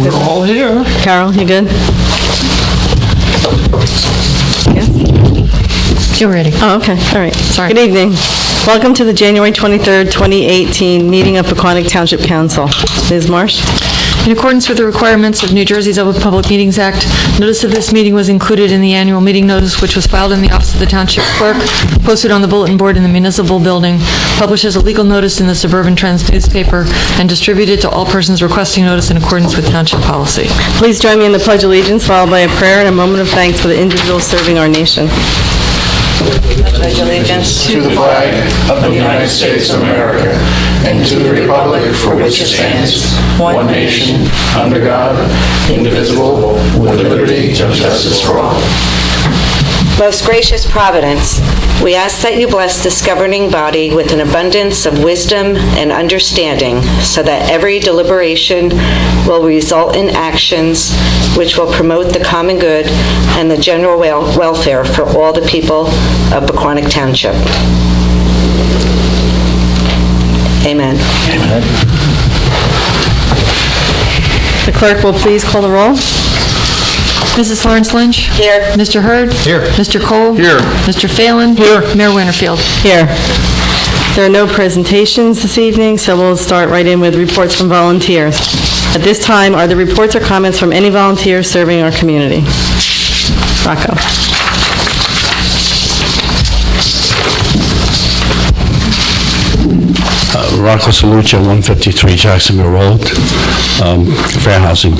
We're all here. Carol, you good? You're ready. Oh, okay. All right. Sorry. Good evening. Welcome to the January 23rd, 2018 meeting of Pequannock Township Council. Ms. Marsh? In accordance with the requirements of New Jersey's Open Public Meetings Act, notice of this meeting was included in the annual meeting notice, which was filed in the office of the Township Clerk, posted on the bulletin board in the municipal building, published as a legal notice in the Suburban Trends newspaper, and distributed to all persons requesting notice in accordance with Township policy. Please join me in the Pledge of Allegiance, followed by a prayer and a moment of thanks for the individuals serving our nation. Pledge allegiance to the flag of the United States of America and to the republic for which it stands, one nation, under God, indivisible, with liberty and justice for all. Most gracious Providence, we ask that you bless this governing body with an abundance of wisdom and understanding so that every deliberation will result in actions which will promote the common good and the general welfare for all the people of Pequannock Township. Amen. Amen. The clerk will please call the roll. Mrs. Florence Lynch? Here. Mr. Hurd? Here. Mr. Cole? Here. Mr. Phelan? Here. Mayor Winterfield? Here. There are no presentations this evening, so we'll start right in with reports from volunteers. At this time, are there reports or comments from any volunteers serving our community? Rocco. Rocco Saluccia, 153 Jacksonville Road, fair housing.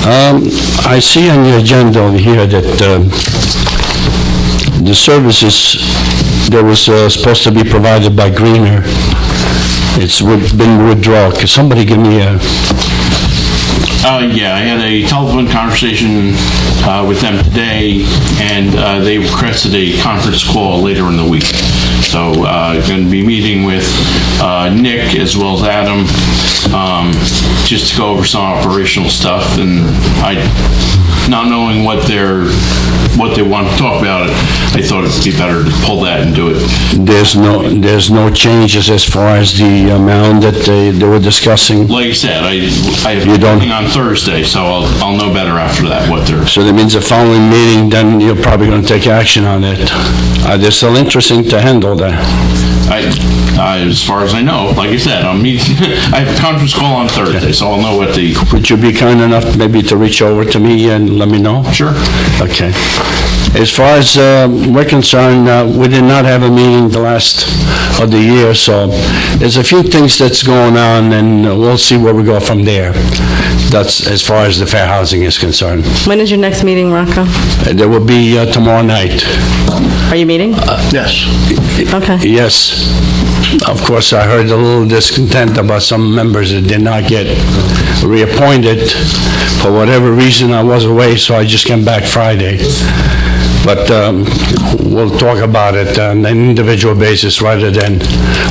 I see on the agenda over here that the services that was supposed to be provided by Greener, it's been withdrawn. Could somebody give me a... Yeah, I had a telephone conversation with them today, and they requested a conference call later in the week. So I'm going to be meeting with Nick as well as Adam just to go over some operational stuff. And not knowing what they want to talk about, I thought it'd be better to pull that and do it. There's no changes as far as the amount that they were discussing? Like I said, I have a meeting on Thursday, so I'll know better after that what they're... So that means the following meeting, then you're probably going to take action on it. They're still interesting to handle that. As far as I know, like I said, I have a conference call on Thursday, so I'll know what the... Would you be kind enough maybe to reach over to me and let me know? Sure. Okay. As far as we're concerned, we did not have a meeting the last of the year, so there's a few things that's going on, and we'll see where we go from there. That's as far as the fair housing is concerned. When is your next meeting, Rocco? There will be tomorrow night. Are you meeting? Yes. Okay. Yes. Of course, I heard a little discontent about some members that did not get reappointed. For whatever reason, I was away, so I just came back Friday. But we'll talk about it on an individual basis rather than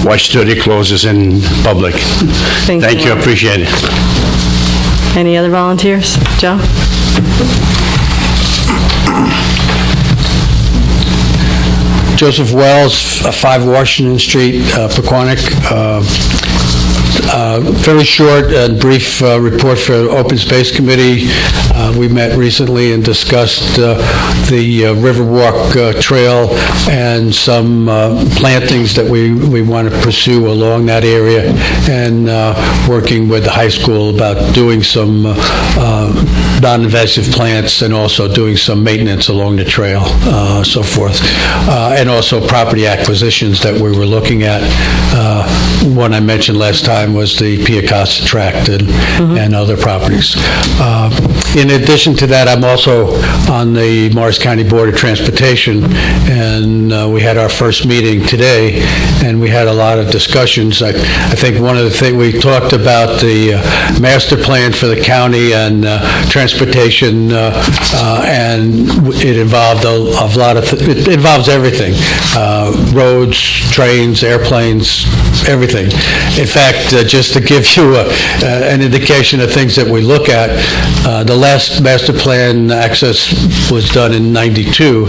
watch till it closes in public. Thank you. I appreciate it. Any other volunteers? Joe? Joseph Wells, 5 Washington Street, Pequannock. Very short and brief report for Open Space Committee. We met recently and discussed the Riverwalk Trail and some plantings that we want to pursue along that area, and working with the high school about doing some non-invasive plants and also doing some maintenance along the trail, so forth. And also property acquisitions that we were looking at. One I mentioned last time was the Pequannock tract and other properties. In addition to that, I'm also on the Morris County Board of Transportation, and we had our first meeting today, and we had a lot of discussions. I think one of the things we talked about the master plan for the county and transportation, and it involved a lot of it involves everything: roads, trains, airplanes, everything. In fact, just to give you an indication of things that we look at, the last master plan access was done in '92,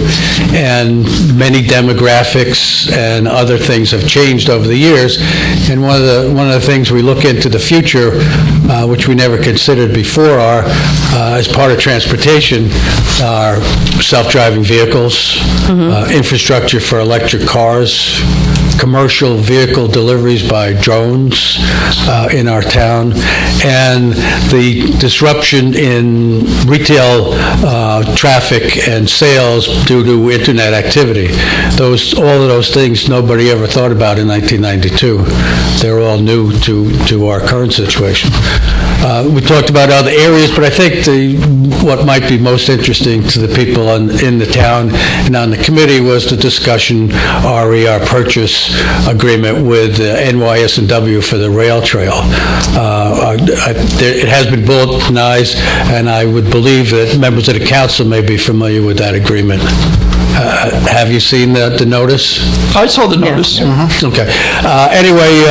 and many demographics and other things have changed over the years. And one of the things we look into the future, which we never considered before, are as part of transportation, are self-driving vehicles, infrastructure for electric cars, commercial vehicle deliveries by drones in our town, and the disruption in retail traffic and sales due to internet activity. All of those things nobody ever thought about in 1992. They're all new to our current situation. We talked about other areas, but I think what might be most interesting to the people in the town and on the committee was the discussion, our purchase agreement with NYS&W for the rail trail. It has been bulletinized, and I would believe that members of the council may be familiar with that agreement. Have you seen the notice? I saw the notice. Okay. Anyway,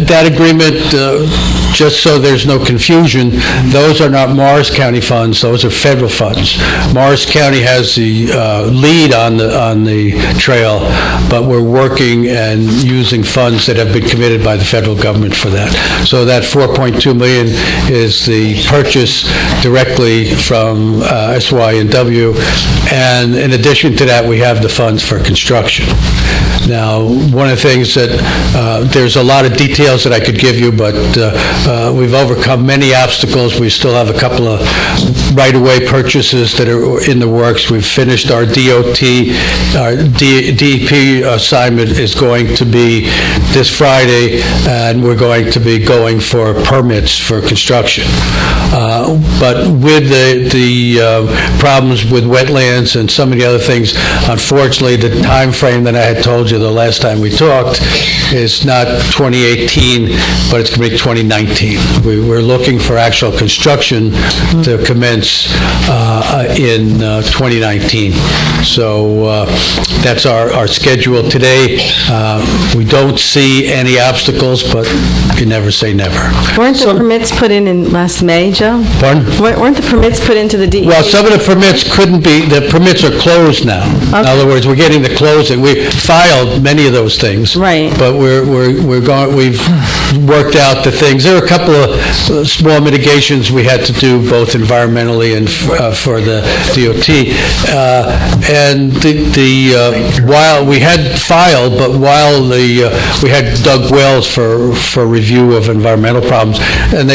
that agreement, just so there's no confusion, those are not Morris County funds, those are federal funds. Morris County has the lead on the trail, but we're working and using funds that have been committed by the federal government for that. So that $4.2 million is the purchase directly from SY&W, and in addition to that, we have the funds for construction. Now, one of the things that, there's a lot of details that I could give you, but we've overcome many obstacles. We still have a couple of right-of-way purchases that are in the works. We've finished our DOT, our DEP assignment is going to be this Friday, and we're going to be going for permits for construction. But with the problems with wetlands and some of the other things, unfortunately, the time frame that I had told you the last time we talked is not 2018, but it's going to be 2019. We're looking for actual construction to commence in 2019. So that's our schedule today. We don't see any obstacles, but you never say never. Weren't the permits put in last May, Joe? Pardon? Weren't the permits put into the DEP? Well, some of the permits couldn't be, the permits are closed now. Okay. In other words, we're getting the closing. We filed many of those things. Right. But we've worked out the things. There are a couple of small mitigations we had to do, both environmentally and for the DOT. And while we had filed, but while we had dug wells for review of environmental problems, and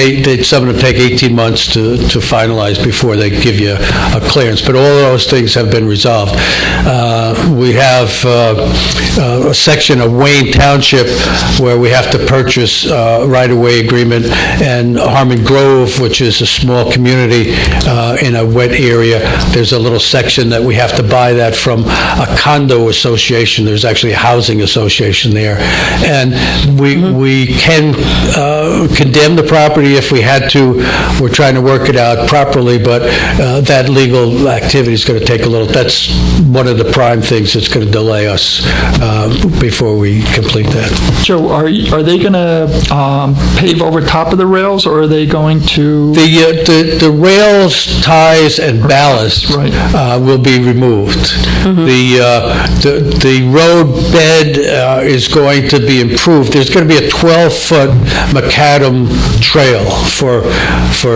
some of them take 18 months to finalize before they give you a clearance. But all of those things have been resolved. We have a section of Wayne Township where we have to purchase right-of-way agreement, and Harmon Grove, which is a small community in a wet area, there's a little section that we have to buy that from a condo association. There's actually a housing association there. And we can condemn the property if we had to. We're trying to work it out properly, but that legal activity is going to take a little. That's one of the prime things that's going to delay us before we complete that. Joe, are they going to pave over top of the rails, or are they going to? The rails, ties, and ballast will be removed. The road bed is going to be improved. There's going to be a 12-foot macadam trail for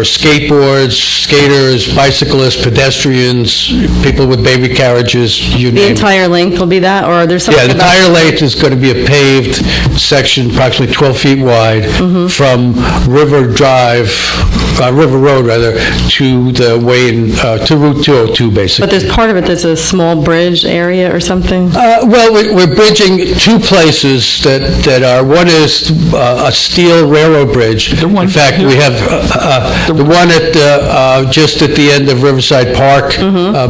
skateboards, skaters, bicyclists, pedestrians, people with baby carriages, you name it. The entire length will be that, or there's something? Yeah, the entire length is going to be a paved section, approximately 12 feet wide, from River Road, to the Wayne, to Route 202, basically. But there's part of it that's a small bridge area or something? Well, we're bridging two places that are, one is a steel railroad bridge. In fact, we have the one at just at the end of Riverside Park,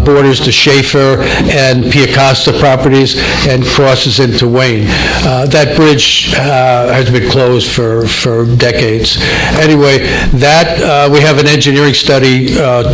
borders to Schaefer River and Piacosta properties and crosses into Wayne. That bridge has been closed for decades. Anyway, that we have an engineering study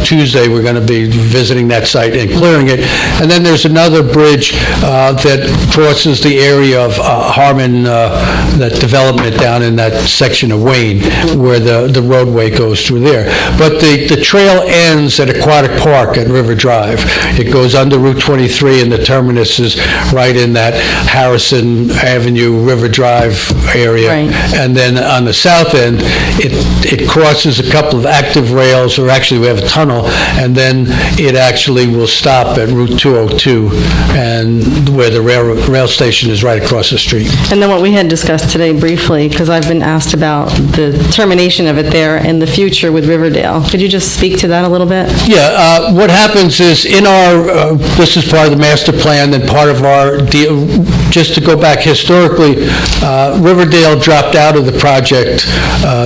Tuesday. We're going to be visiting that site and clearing it. And then there's another bridge that crosses the area of Harmon, that development down in that section of Wayne where the roadway goes through there. But the trail ends at Aquatic Park at River Drive. It goes under Route 23 and the terminus is right in that Harrison Avenue, River Drive area. Right. And then on the south end, it crosses a couple of active rails, or actually we have a tunnel, and then it actually will stop at Route 202 and where the rail station is right across the street. And then what we had discussed today briefly, because I've been asked about the termination of it there and the future with Riverdale. Could you just speak to that a little bit? Yeah, what happens is in our, this is part of the master plan and part of our deal, just to go back historically, Riverdale dropped out of the project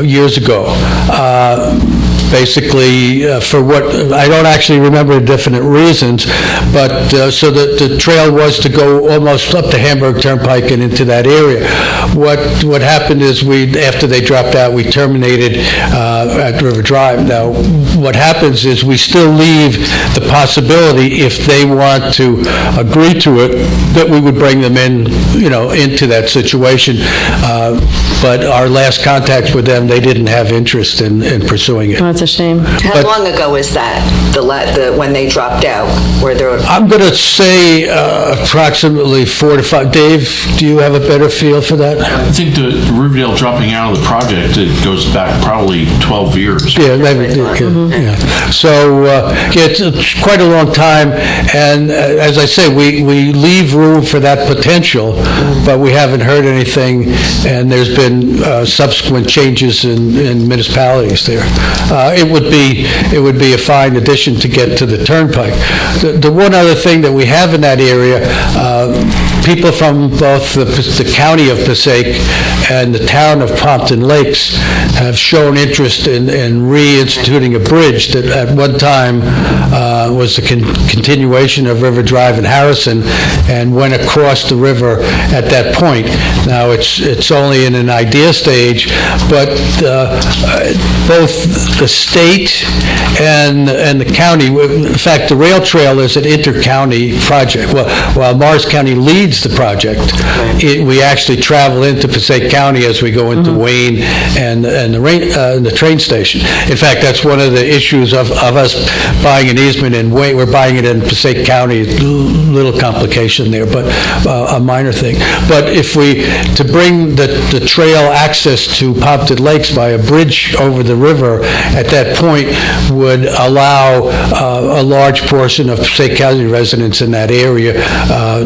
years ago. Basically, for what, I don't actually remember the definite reasons, but so the trail was to go almost up the Hamburg Turnpike and into that area. What happened is after they dropped out, we terminated at River Drive. Now, what happens is we still leave the possibility, if they want to agree to it, that we would bring them in, into that situation. But our last contact with them, they didn't have interest in pursuing it. Oh, that's a shame. How long ago was that, when they dropped out? I'm going to say approximately 4 to 5. Dave, do you have a better feel for that? I think the Riverdale dropping out of the project, it goes back probably 12 years. Yeah, yeah. So it's quite a long time, and as I say, we leave room for that potential, but we haven't heard anything, and there's been subsequent changes in municipalities there. It would be a fine addition to get to the turnpike. The one other thing that we have in that area, people from both the county of Passaic and the town of Pompton Lakes have shown interest in reinstituting a bridge that at one time was the continuation of River Drive in Harrison and went across the river at that point. Now, it's only in an idea stage, but both the state and the county, in fact, the rail trail is an inter-county project. Well, while Morris County leads the project, we actually travel into Passaic County as we go into Wayne and the train station. In fact, that's one of the issues of us buying an easement in Wayne. We're buying it in Passaic County, little complication there, but a minor thing. But if to bring the trail access to Pompton Lakes by a bridge over the river at that point would allow a large portion of Passaic County residents in that area,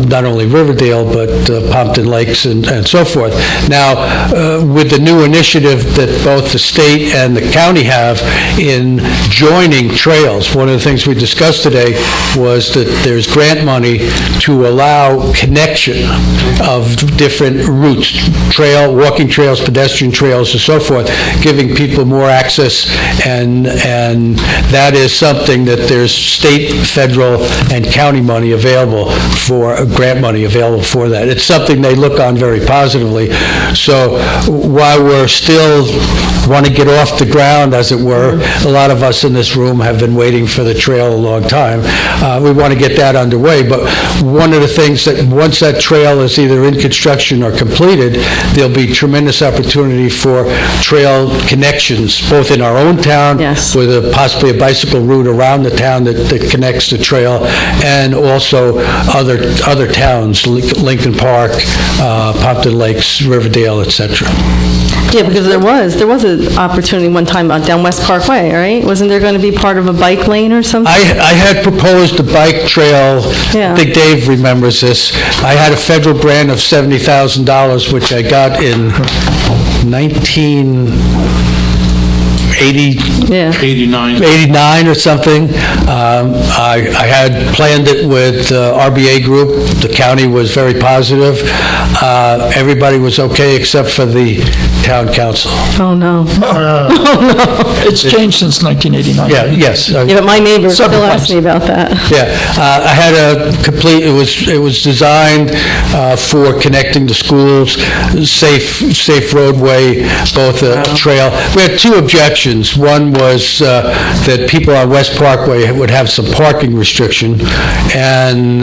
not only Riverdale, but Pompton Lakes and so forth. Now, with the new initiative that both the state and the county have in joining trails, one of the things we discussed today was that there's grant money to allow connection of different routes, walking trails, pedestrian trails, and so forth, giving people more access, and that is something that there's state, federal, and county money available for, grant money available for that. It's something they look on very positively. So while we're still want to get off the ground, as it were, a lot of us in this room have been waiting for the trail a long time. We want to get that underway, but one of the things that once that trail is either in construction or completed, there'll be tremendous opportunity for trail connections, both in our own town, with possibly a bicycle route around the town that connects the trail, and also other towns, Lincoln Park, Pompton Lakes, Riverdale, etc. Yeah, because there was an opportunity one time down West Parkway, right? Wasn't there going to be part of a bike lane or something? I had proposed a bike trail. Yeah. I think Dave remembers this. I had a federal grant of $70,000, which I got in 19 Yeah. 89 or something. I had planned it with RBA Group. The county was very positive. Everybody was okay except for the town council. Oh, no. It's changed since 1989. Yeah, yes. Yeah, but my neighbor still Several asked me about that. Yeah, I had a complete, it was designed for connecting the schools, safe roadway, both a trail. We had two objections. One was that people on West Parkway would have some parking restriction, and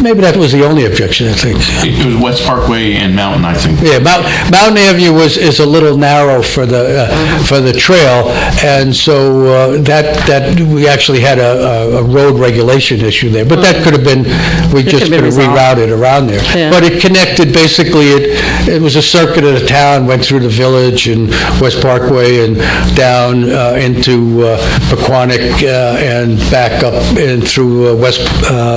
maybe that was the only objection, I think. It was West Parkway and Mountain, I think. Yeah, Mountain Avenue is a little narrow for the trail, and so that we actually had a road regulation issue there. But that could have been, we just could have rerouted around there. Yeah. But it connected, basically, it was a circuit of the town, went through the village and West Parkway and down into Pequannock and back up and through West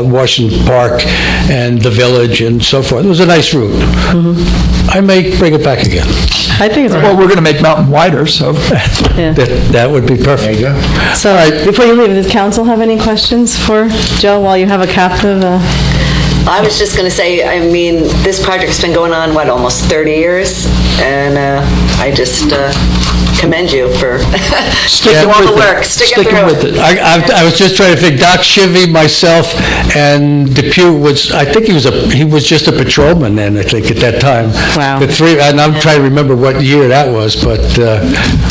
Washington Park and the village and so forth. It was a nice route. I may bring it back again. I think it's, Well, we're going to make Mountain wider, so. yeah. That would be perfect. So, before you leave, does council have any questions for Joe while you have a captive? I was just going to say, I mean, this project's been going on, almost 30 years? And I just commend you for Sticking all the with it. work, sticking Sticking through with it. I was just trying to think, Doc Chivy, myself, and Depew was, I think he was just a patrolman then, I think, at that time. Wow. The three, and I'm trying to remember what year that was, but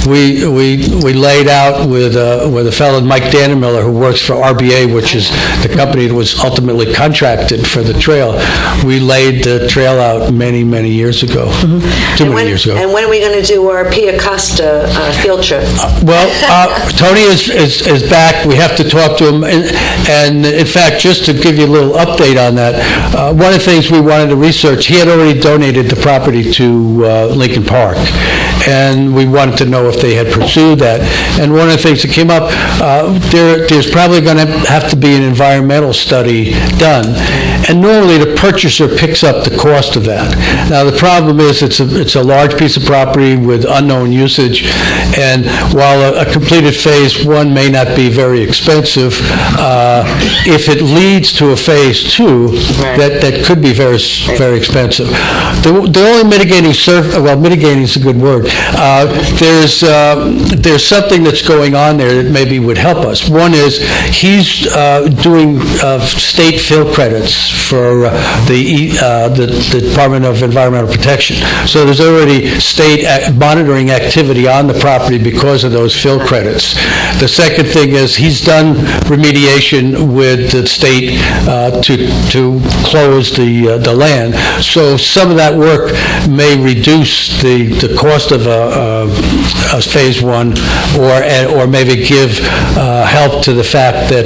we laid out with a fellow, Mike Dannemiller, who works for RBA, which is the company that was ultimately contracted for the trail. We laid the trail out many, many years ago, too many years ago. And when are we going to do our Pia Costa field trip? Well, Tony is back. We have to talk to him. And in fact, just to give you a little update on that, one of the things we wanted to research, he had already donated the property to Lincoln Park. And we wanted to know if they had pursued that. And one of the things that came up, there's probably going to have to be an environmental study done. And normally the purchaser picks up the cost of that. Now, the problem is it's a large piece of property with unknown usage. And while a completed phase one may not be very expensive, if it leads to a phase two, that could be very, very expensive. The only mitigating mitigating is a good word. There's something that's going on there that maybe would help us. One is he's doing state fill credits for the Department of Environmental Protection. So there's already state monitoring activity on the property because of those fill credits. The second thing is he's done remediation with the state to close the land. So some of that work may reduce the cost of a phase one, or maybe give help to the fact that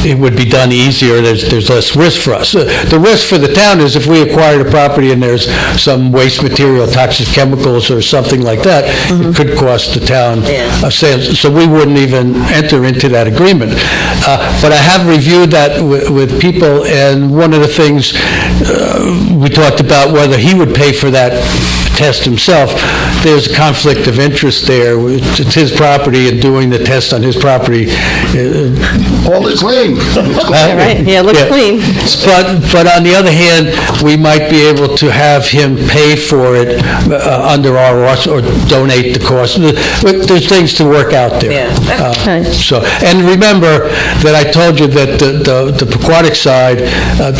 it would be done easier. There's less risk for us. The risk for the town is if we acquire the property and there's some waste material, toxic chemicals or something like that, it could cost the town sales. So we wouldn't even enter into that agreement. But I have reviewed that with people, and one of the things we talked about whether he would pay for that test himself. There's a conflict of interest there. It's his property, and doing the test on his property. All is clean. Right, yeah, it looks clean. But on the other hand, we might be able to have him pay for it under our or donate the cost. There's things to work out there. Okay. So, and remember that I told you that the Pequannock side,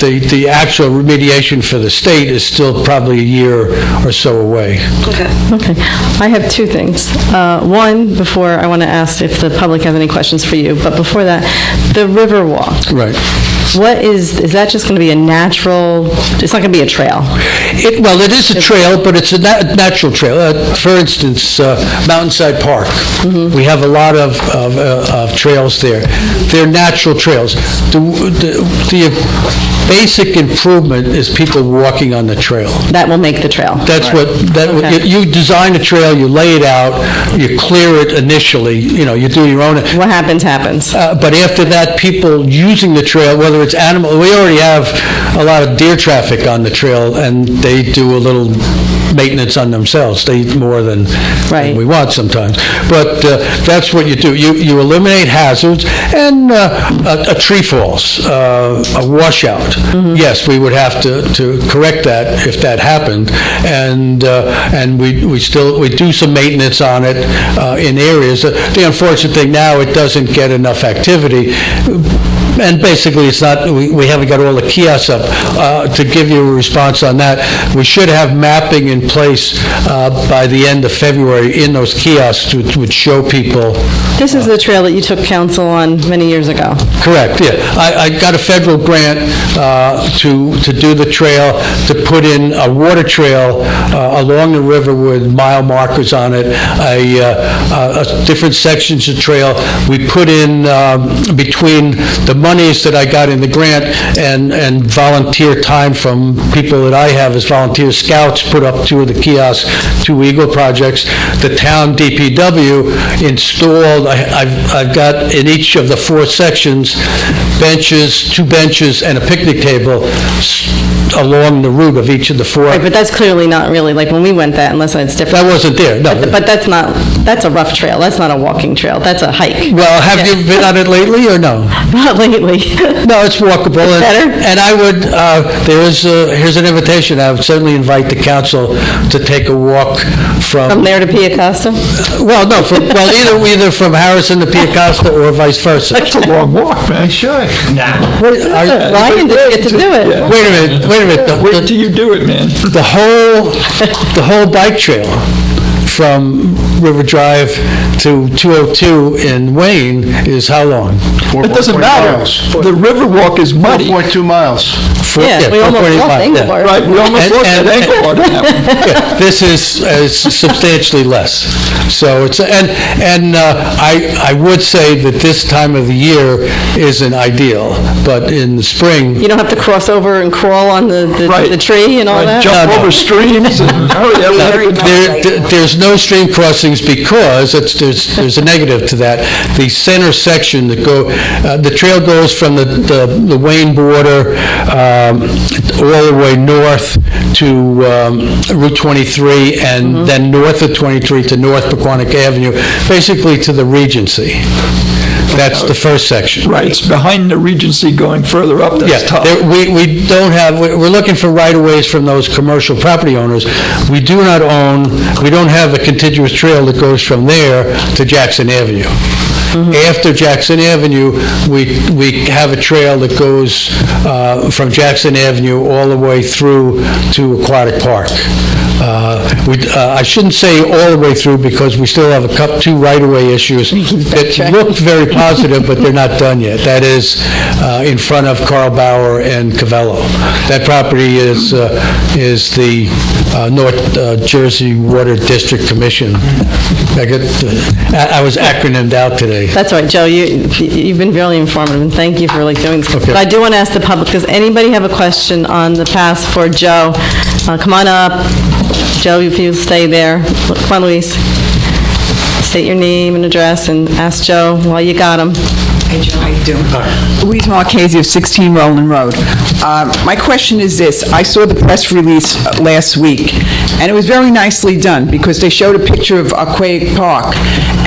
the actual remediation for the state is still probably a year or so away. Okay. I have two things. One, before I want to ask if the public has any questions for you, but before that, the river walk. Right. What is that just going to be a natural, it's not going to be a trail? Well, it is a trail, but it's a natural trail. For instance, Mountainside Park. We have a lot of trails there. They're natural trails. The basic improvement is people walking on the trail. That will make the trail. That's Okay. you design a trail, you lay it out, you clear it initially, you do your own. What happens, happens. But after that, people using the trail, whether it's animal, we already have a lot of deer traffic on the trail, and they do a little maintenance on themselves. They eat more than we want sometimes. But that's what you do. You eliminate hazards, and a tree falls, a washout. Yes, we would have to correct that if that happened, and we do some maintenance on it in areas. The unfortunate thing now, it doesn't get enough activity. And basically, it's not, we haven't got all the kiosks up. To give you a response on that, we should have mapping in place by the end of February in those kiosks which would show people. This is the trail that you took counsel on many years ago. Correct, yeah. I got a federal grant to do the trail, to put in a water trail along the river with mile markers on it, different sections of trail. We put in between the monies that I got in the grant and volunteer time from people that I have as volunteer scouts, put up 2 of the kiosks, 2 Eagle projects. The town DPW installed, I've got in each of the 4 sections, benches, 2 benches, and a picnic table along the route of each of the 4. Right, but that's clearly not really, like when we went that, unless it's different. That wasn't there, no. But that's a rough trail. That's not a walking trail. That's a hike. Well, have you been on it lately or no? Not lately. No, it's walkable. It's better? And I would, here's an invitation. I would certainly invite the council to take a walk From there to Pequannock? Well, no, either from Harrison to Pequannock or vice versa. That's a long walk, man. Sure. Ryan didn't get to do it. Wait a minute. Wait till you do it, man. The whole bike trail from River Drive to 202 in Wayne is how long? It doesn't matter. The river walk is muddy. 4.2 miles. Yeah, we almost 4.8 walked miles, Engelbart. Right, we almost walked that Engelbart. Yeah, this is substantially less. So it's, I would say that this time of the year isn't ideal, but in the spring. You don't have to cross over and crawl on the tree and all that? Jump over streams and hurry up. There's no stream crossings because there's a negative to that. The center section the trail goes from the Wayne border all the way north to Route 23 and then north of 23 to North Pequannock Avenue, basically to the Regency. That's the first section. Right, it's behind the Regency going further up. That's tough. We don't have, we're looking for right-of-ways from those commercial property owners. We don't have a contiguous trail that goes from there to Jackson Avenue. After Jackson Avenue, we have a trail that goes from Jackson Avenue all the way through to Aquatic Park. I shouldn't say all the way through because we still have 2 right-of-way issues that look very positive, but they're not done yet. That is in front of Carl Bauer and Cavello. That property is the North Jersey Water District Commission. I was acronymed out today. That's all right, Joe. You've been really informative, and thank you for doing this. Okay. But I do want to ask the public, does anybody have a question on the pass for Joe? Come on up. Joe, if you stay there. Come on, Luis. State your name and address and ask Joe while you got him. Hey, Joe, how you doing? Louise Marchese of 16 Roland Road. My question is this. I saw the press release last week, and it was very nicely done because they showed a picture of Aquatic Park,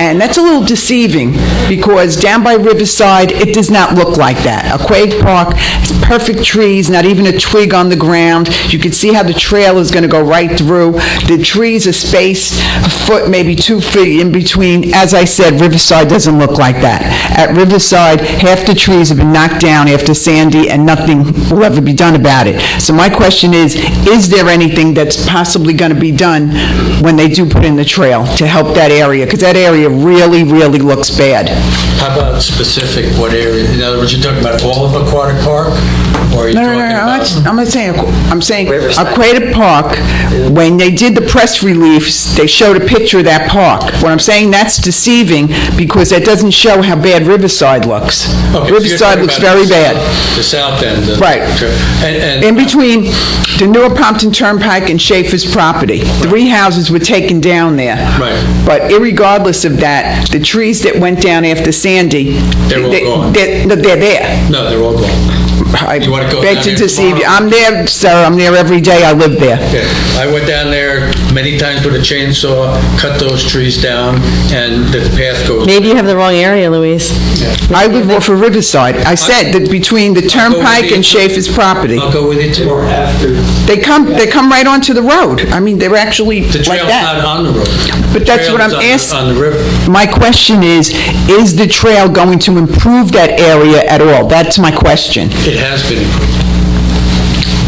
and that's a little deceiving because down by Riverside, it does not look like that. Aquatic Park has perfect trees, not even a twig on the ground. You can see how the trail is going to go right through. The trees are spaced a foot, maybe 2 feet in between. As I said, Riverside doesn't look like that. At Riverside, half the trees have been knocked down after Sandy, and nothing will ever be done about it. So my question is there anything that's possibly going to be done when they do put in the trail to help that area? Because that area really, really looks bad. How about specific, what area? In other words, you're talking about all of Aquatic Park? Or are you No, talking about... I'm not saying, I'm saying Aquatic Park, when they did the press release, they showed a picture of that park. What I'm saying, that's deceiving, because that doesn't show how bad Riverside looks. Okay, so you're Riverside talking looks about very the bad. The south end. Right. And In between the Newark Pompton Turnpike and Schaefer's property, 3 houses were taken down there. Right. But irregardless of that, the trees that went down after Sandy... They're all gone. They're there. No, they're all gone. I You wanna go beg down to there deceive you. tomorrow? I'm there, sir, I'm there every day, I live there. Okay. I went down there many times with a chainsaw, cut those trees down, and the path goes... Maybe you have the wrong area, Louise. I live off of Riverside. I said that between the Turnpike and Schaefer's property, I'll go with you tomorrow. they come right onto the road. I mean, they're actually The like trail's not that. on the road. But that's The what I'm trail is asking. on the river. My question is the trail going to improve that area at all? That's my question. It has been improved.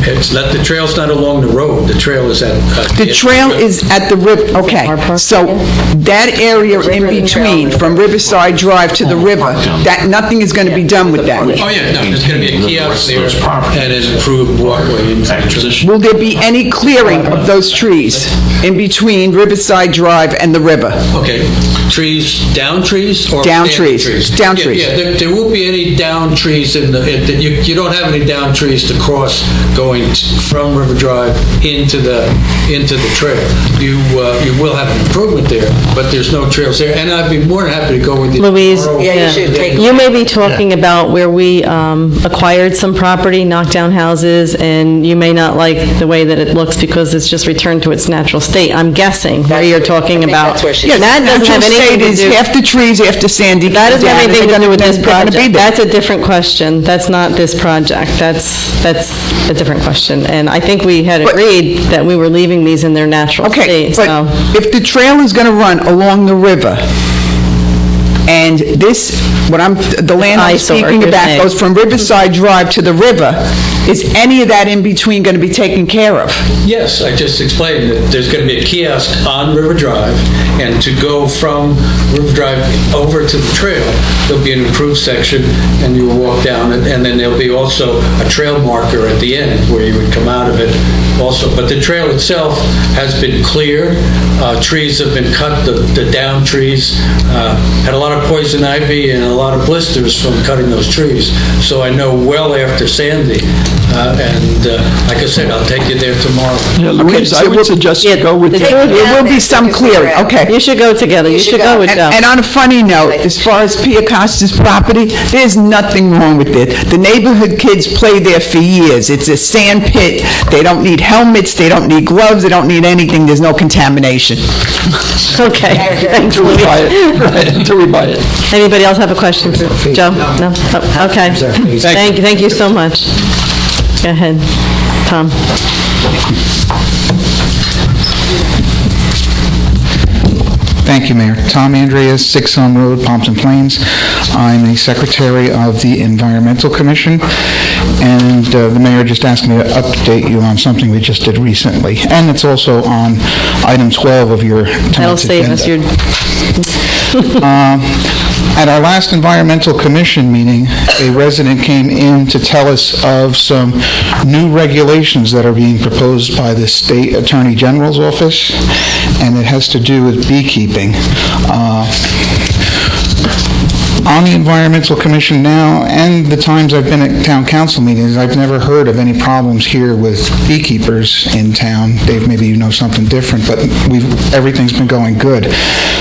It's not, the trail's not along the road, the trail is at... The trail is at the river, okay. So that area in between, from Riverside Drive to the river, that, nothing is going to be done with that. Oh, yeah, no, there's going to be a kiosk there and an improved walkway into the trail. Will there be any clearing of those trees in between Riverside Drive and the river? Okay, trees, down trees or... Down standing trees, down Yeah, trees. Yeah, there won't be any down trees you don't have any down trees to cross going from River Drive into the trail. You will have an improvement there, but there's no trails there, and I'd be more than happy to go with you. Louise, tomorrow. Yeah, you should take- you may be talking about where we acquired some property, knocked down houses, and you may not like the way that it looks because it's just returned to its natural state. I'm guessing where you're talking about. that's where she's- Yes, That doesn't have natural anything state to is do. half the trees after Sandy. That doesn't have anything to do with this They're gonna be project. there. That's a different question. That's not this project. That's a different question. And I think we had agreed that we were leaving these in their natural Okay, state, but so. if the trail is going to run along the river, and this, the land I'm Eyesore, speaking you're about saying. goes from Riverside Drive to the river, is any of that in between going to be taken care of? Yes, I just explained that there's going to be a kiosk on River Drive, and to go from River Drive over to the trail, there'll be an improved section, and you will walk down it, and then there'll be also a trail marker at the end where you would come out of it also. But the trail itself has been cleared, trees have been cut, the down trees, had a lot of poison ivy and a lot of blisters from cutting those trees, so I know well after Sandy, and like I said, I'll take you there tomorrow. Yeah, Louise, I would suggest you go with the- Joe. There will be some clearing, okay. You should go together. You should go with Joe. And on a funny note, as far as Pia Costa's property, there's nothing wrong with it. The neighborhood kids play there for years. It's a sand pit. They don't need helmets, they don't need gloves, they don't need anything. There's no contamination. Okay, thanks, Until we Louise. buy it, right, until we buy it. Anybody else have a question for Joe? No? Oh, okay. Thank you so much. Go ahead, Tom. Thank you, Mayor. Tom Andreas, 6 Elm Road, Pompton Plains. I'm the Secretary of the Environmental Commission, and the mayor just asked me to update you on something we just did recently, and it's also on item 12 of your That'll tonight's save us agenda. your... At our last Environmental Commission meeting, a resident came in to tell us of some new regulations that are being proposed by the State Attorney General's office, and it has to do with beekeeping. On the Environmental Commission now, and the times I've been at town council meetings, I've never heard of any problems here with beekeepers in town. Dave, maybe you know something different, but everything's been going good.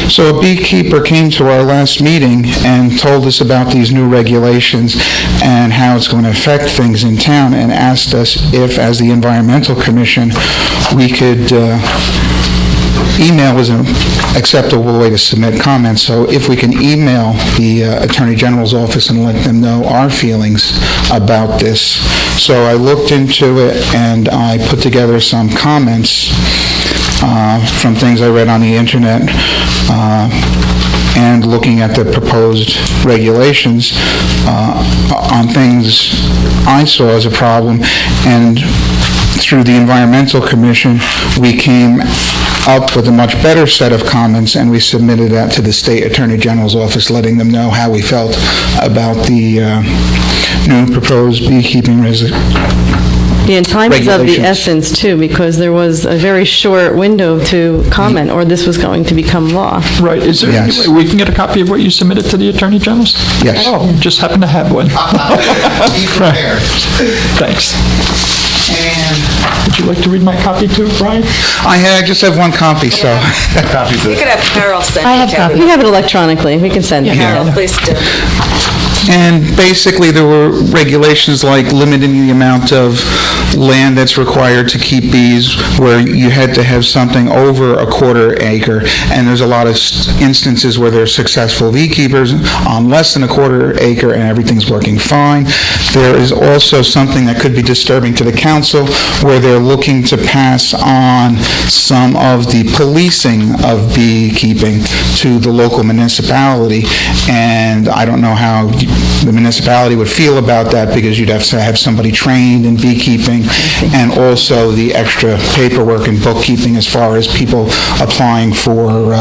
So a beekeeper came to our last meeting and told us about these new regulations and how it's going to affect things in town, and asked us if, as the Environmental Commission, we could email was an acceptable way to submit comments, so if we can email the Attorney General's office and let them know our feelings about this. So I looked into it and I put together some comments from things I read on the internet and looking at the proposed regulations on things I saw as a problem, and through the Environmental Commission, we came up with a much better set of comments, and we submitted that to the State Attorney General's office, letting them know how we felt about the new proposed beekeeping Yeah, and time is of the regulations. essence, too, because there was a very short window to comment, or this was going to become law. Right, is there any Yes. way we can get a copy of what you submitted to the Attorney General's? Yes. Oh, just happen to have one. Be prepared. Thanks. And Would you like to read my copy too, Brian? I just have one copy, so. You could have Carol send I it have to copies. We have it electronically, we can send it. Carol, please do. And basically, there were regulations like limiting the amount of land that's required to keep bees, where you had to have something over a quarter acre, and there's a lot of instances where there's successful beekeepers on less than a quarter acre, and everything's working fine. There is also something that could be disturbing to the council, where they're looking to pass on some of the policing of beekeeping to the local municipality, and I don't know how the municipality would feel about that, because you'd have to have somebody trained in beekeeping, and also the extra paperwork and bookkeeping as far as people applying for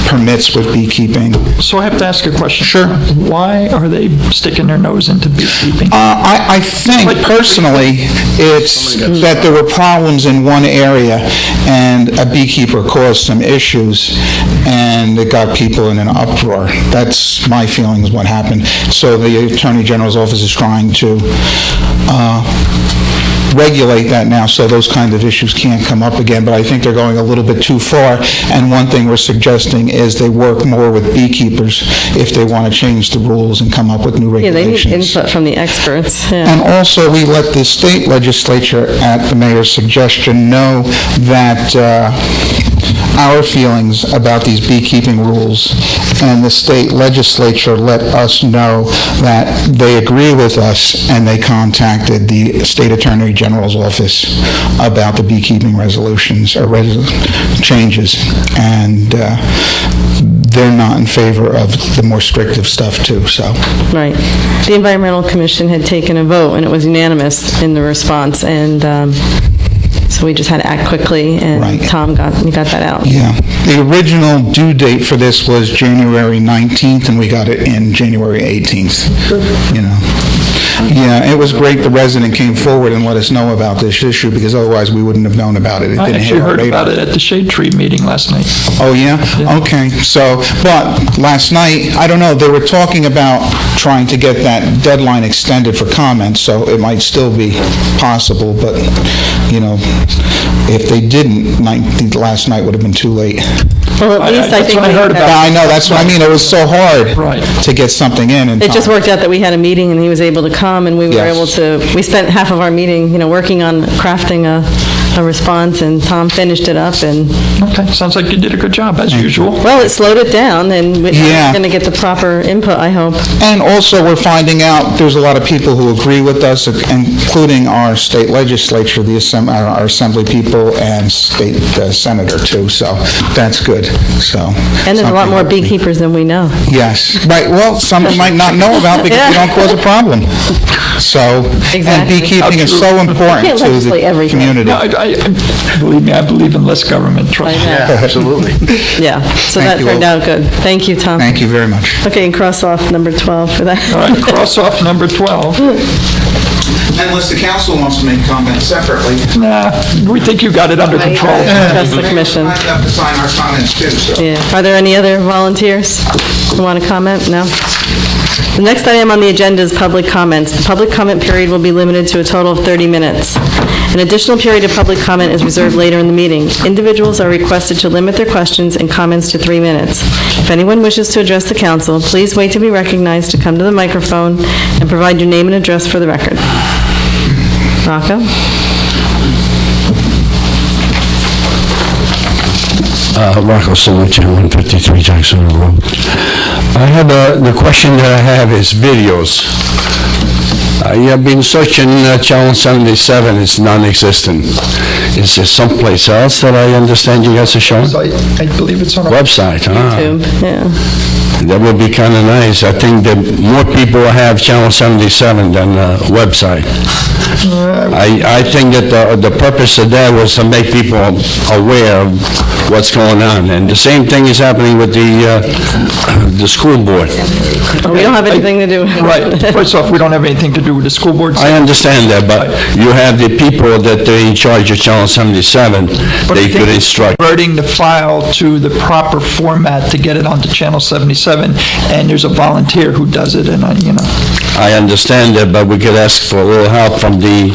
permits with beekeeping. So I have to ask a question. Sure. Why are they sticking their nose into beekeeping? I think personally, it's that there were problems in one area, and a beekeeper caused some issues, and it got people in an uproar. That's my feeling is what happened. So the Attorney General's office is trying to regulate that now, so those kind of issues can't come up again, but I think they're going a little bit too far, and one thing we're suggesting is they work more with beekeepers if they want to change the rules and come up with new Yeah, they need regulations. input from the experts, yeah. And also, we let the state legislature, at the mayor's suggestion, know that our feelings about these beekeeping rules, and the state legislature let us know that they agree with us, and they contacted the State Attorney General's office about the beekeeping resolutions, or changes, and they're not in favor of the more restrictive stuff, too, so. Right. The Environmental Commission had taken a vote, and it was unanimous in the response, and so we just had to act quickly, and Right. Tom got that out. Yeah. The original due date for this was January 19th, and we got it in January 18th, you know. Yeah, it was great the resident came forward and let us know about this issue, because otherwise we wouldn't have known about it. It I didn't hit actually our heard radar. about it at the Shade Tree meeting last night. Oh, yeah? Okay, so, but last night, I don't know, they were talking about trying to get that deadline extended for comments, so it might still be possible, but, you know, if they didn't, last night would have been too late. Well, at least I That's think what I we heard had- about. Yeah, I know, that's what I mean, it was so hard Right. to get something in It just time. worked out that we had a meeting, and he was able to come, and we were Yes. able to, we spent half of our meeting, working on crafting a response, and Tom finished it up, and, Okay, sounds like you did a good job, as usual. well, it slowed it down, and we're Yeah. going to get the proper input, I hope. And also, we're finding out there's a lot of people who agree with us, including our state legislature, our assembly people, and state senator, too, so that's good, so. And there's a lot something more that we- beekeepers than we know. Yes, right, well, some might not know about because we don't cause a problem, so. Exactly. And beekeeping is so important Can't to legislate the everything. community. No, believe me, I believe in less government, trust me. Absolutely. Yeah, so Thank that you turned all. out good. Thank you, Tom. Thank you very much. Okay, and cross off number 12 for that. All right, cross off number 12. Unless the council wants to make comments separately. Nah, we think you got it under control. Trust the commission. I have to sign our comments too, so. Yeah. Are there any other volunteers who want to comment? No? The next item on the agenda is public comments. The public comment period will be limited to a total of 30 minutes. An additional period of public comment is reserved later in the meeting. Individuals are requested to limit their questions and comments to 3 minutes. If anyone wishes to address the council, please wait to be recognized to come to the microphone and provide your name and address for the record. Rocco? Rocco Silic, 153 Jackson Road. I have the question that I have is videos. You have been searching Channel 77, it's non-existent. Is there someplace else that I understand you guys are showing? I believe it's on our Website, YouTube, yeah. That would be kind of nice. I think that more people have Channel 77 than the website. I think that the purpose of that was to make people aware of what's going on. And the same thing is happening with the school board. We don't have anything to do. Right. First off, we don't have anything to do with the school board. I understand that, but you have the people that they're in charge of Channel 77, they could instruct. Converting the file to the proper format to get it onto Channel 77, and there's a volunteer who does it, and I understand that, but we could ask for a little help from the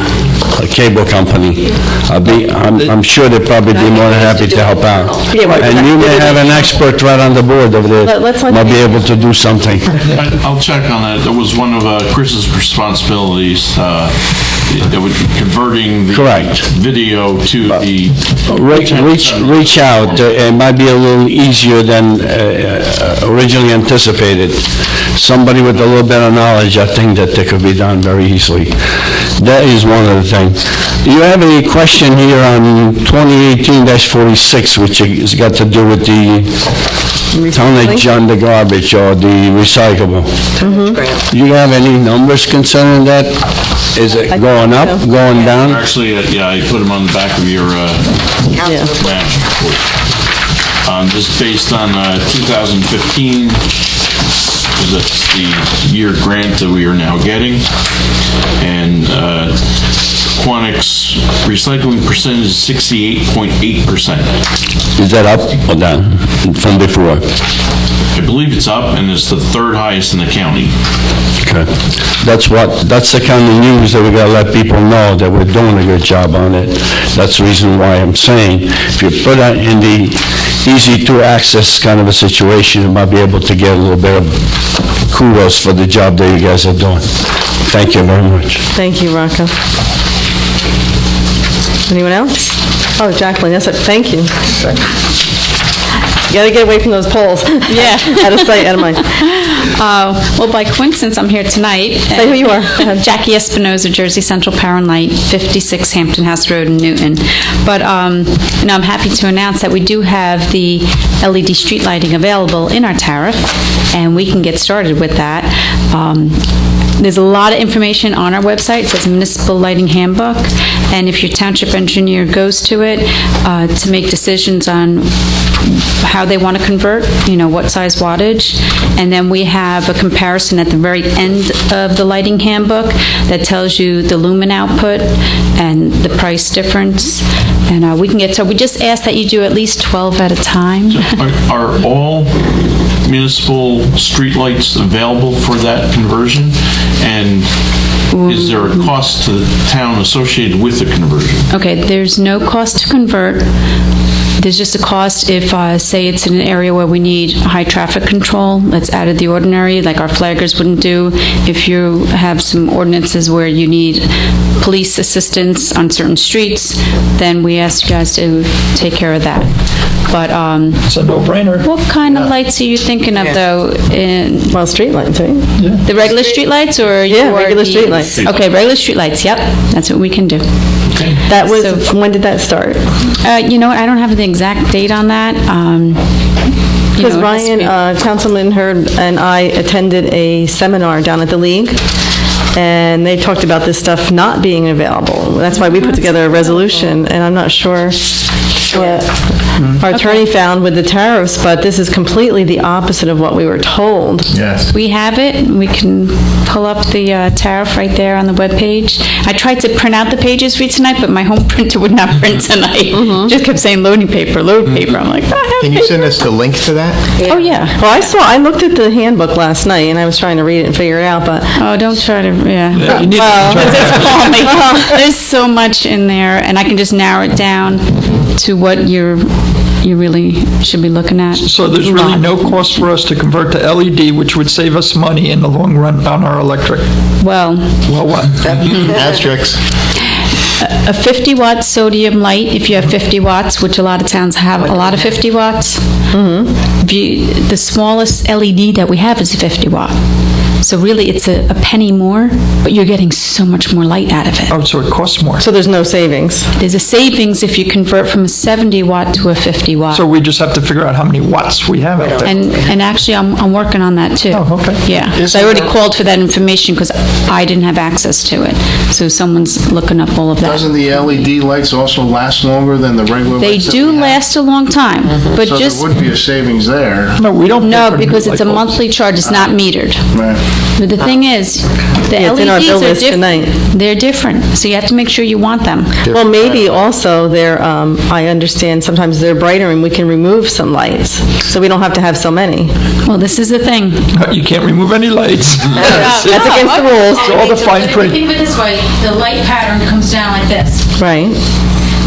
cable company. I'm sure they'd probably be more than happy to help out. Yeah, right. And you may have an expert right on the board over there, might be able to do something. I'll check on that. That was one of Chris's responsibilities, that would be converting the Correct. video to the... Reach out. It might be a little easier than originally anticipated. Somebody with a little bit of knowledge, I think that could be done very easily. That is one of the things. You have a question here on 2018-46, which has got to do with the tonnage on the garbage or the recyclable. Do you have any numbers concerning that? Is it going up, going down? Actually, I put them on the back of your match report. This is based on 2015. That's the year grant that we are now getting. And Pequannock's recycling percentage is 68.8%. Is that up or down from before? I believe it's up, and it's the third highest in the county. Okay. That's the kind of news that we gotta let people know that we're doing a good job on it. That's the reason why I'm saying, if you put that in the easy-to-access kind of a situation, you might be able to get a little bit of kudos for the job that you guys are doing. Thank you very much. Thank you, Rocco. Anyone else? Oh, Jacqueline, yes, thank you. You gotta get away from those poles. Yeah. Out of sight, out of mind. Well, by coincidence, I'm here tonight. Say who you are. Jackie Espinoza, Jersey Central Power and Light, 56 Hampton House Road in Newton. But I'm happy to announce that we do have the LED street lighting available in our tariff, and we can get started with that. There's a lot of information on our website. It says Municipal Lighting Handbook, and if your township engineer goes to it to make decisions on how they want to convert, what size wattage, and then we have a comparison at the very end of the lighting handbook that tells you the lumen output and the price difference, and we just ask that you do at least 12 at a time. Are all municipal streetlights available for that conversion? And is there a cost to the town associated with the conversion? Okay, there's no cost to convert. There's just a cost if, say, it's in an area where we need high traffic control that's out of the ordinary, like our flaggers wouldn't do. If you have some ordinances where you need police assistance on certain streets, then we ask you guys to take care of that. But it's a no-brainer. What kind of lights are you thinking of, though? Well, street lights, right? Yeah. The regular street lights, or regular street lights. Okay, regular street lights. Yep, that's what we can do. That was, when did that start? I don't have the exact date on that. Because Ryan, Councilman Hurd, and I attended a seminar down at the League, and they talked about this stuff not being available. That's why we put together a resolution, and I'm not sure what our attorney found with the tariffs, but this is completely the opposite of what we were told. Yes. We have it. We can pull up the tariff right there on the webpage. I tried to print out the pages for you tonight, but my home printer would not print tonight. Just kept saying loading paper, load paper. I'm like, Can you send us the link to that? oh yeah. Well, I looked at the handbook last night, and I was trying to read it and figure it out, but Oh, don't try to, You need Call me. There's so much in there, and I can just narrow it down to what you really should be looking at. So there's really no cost for us to convert to LED, which would save us money in the long run on our electric. Well, What? Asterisks. a 50-watt sodium light, if you have 50 watts, which a lot of towns have a lot of 50 watts. The smallest LED that we have is a 50-watt. So really, it's a penny more, but you're getting so much more light out of it. Oh, so it costs more. So there's no savings? There's a savings if you convert from a 70 watt to a 50 watt. So we just have to figure out how many watts we have out there. And actually, I'm working on that too. Oh, okay. Yeah, so I already called for that information because I didn't have access to it. So someone's looking up all of that. Doesn't the LED lights also last longer than the regular They lights? that do we have? last a long time, but So just, there would be a savings there. No, we don't. pay no, for the because new it's a light bulbs. monthly charge, it's not metered. Right. But the thing is, the Yeah, it's in our bill LEDs are list tonight. different. They're different, so you have to make sure you want them. Well, maybe also they're, I understand sometimes they're brighter and we can remove some lights, so we don't have to have so many. Well, this is the thing. You can't remove any lights. That's against the rules. All the fine print. Think of it this way, the light pattern comes down like this. Right.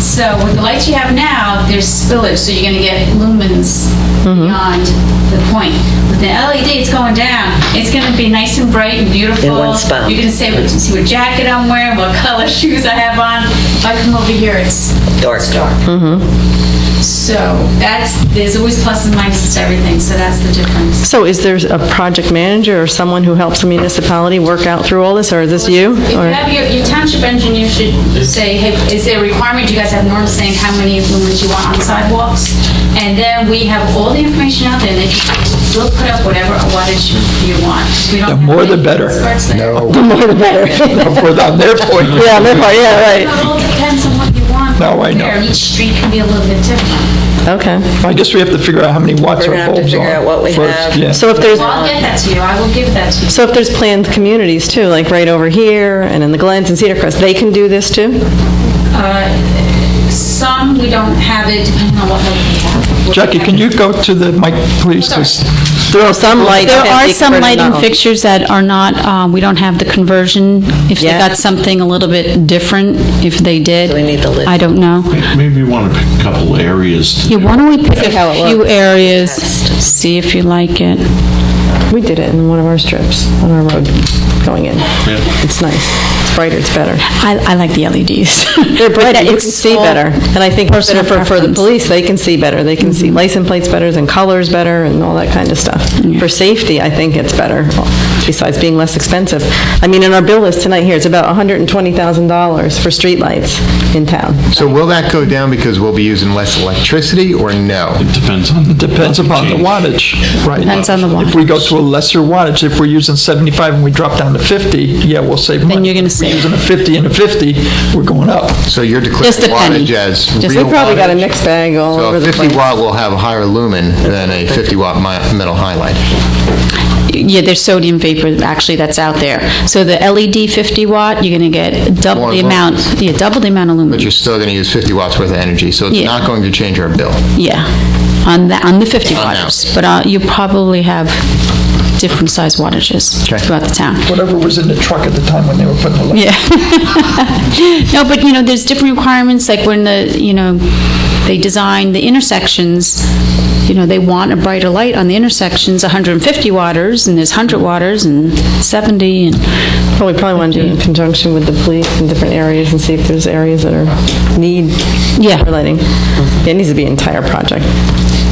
So with the lights you have now, there's spillage, so you're going to get lumens beyond the point. With the LED, it's going down. It's going to be nice and bright and beautiful. In one spot. You're going to see what jacket I'm wearing, what color shoes I have on. If I come over here, it's Dark. It's dark. So there's always plus and minuses to everything, so that's the difference. So is there a project manager or someone who helps the municipality work out through all this, or is this you? If you Or- have your township engineer should say, hey, is there a requirement? Do you guys have norms saying how many lumens you want on sidewalks? And then we have all the information out there, and we'll put up whatever wattage you want. We don't The have more the any better. experts there. The more the better. On their point. Yeah, yeah, right. It all depends on what you want. No, I know. there. Each street can be a little bit different. Okay. I guess we have to figure out how many watts We're our gonna have to bulbs are. figure out what we first, have. yeah. So if there's, Well, I'll get that to you. I will give that to you. so if there's planned communities too, like right over here and in the Glens and Cedar Crest, they can do this too? Some, we don't have it, depending on what level we have. Jackie, can you go to the mic, please? 'Cause There are some lights. There that are they some convert lighting to- fixtures that are not, we don't have the conversion. If they Yeah. got something a little bit different, if they did. So we need the list. I don't know. Maybe you want to pick a couple areas. Yeah, why don't we pick See how it a few looks. areas, see if you like it. We did it in one of our strips on our road going in. It's nice. It's brighter, it's better. I like the LEDs. They're brighter, you can It's see all better. And I think personal better for the preference. police, they can see better. They can see license plates better and colors better and all that kind of stuff. For safety, I think it's better, besides being less expensive. I mean, in our bill list tonight here, it's about $120,000 for streetlights in town. So will that go down because we'll be using less electricity, or no? It depends on. Depends upon the wattage, right? Depends on the If we go wattage. to a lesser wattage, if we're using 75 and we drop down to 50, yeah, we'll save money. Then you're gonna If we're save. using a 50 and a 50, we're going up. So you're declaring Just a penny. wattage as We real probably got a wattage? mixed bag all So over a the 50 place. watt will have a higher lumen than a 50 watt middle highlight. Yeah, there's sodium vapor, actually, that's out there. So the LED 50 watt, you're going to get double More the amount, voltage. yeah, double the amount of But you're lumens. still going to use 50 watts worth of energy, so it's Yeah. not going to change our bill. Yeah, on the 50 On now. watters. But you probably have different size wattages Okay. throughout the town. Whatever was in the truck at the time when they were putting the light. Yeah. No, but, there's different requirements, like when they design the intersections, they want a brighter light on the intersections, 150 watters, and there's 100 watters, and 70, and... Well, we probably want to do it in conjunction with the police in different areas and see if there's areas that need Yeah. for lighting. Yeah, it needs to be an entire project.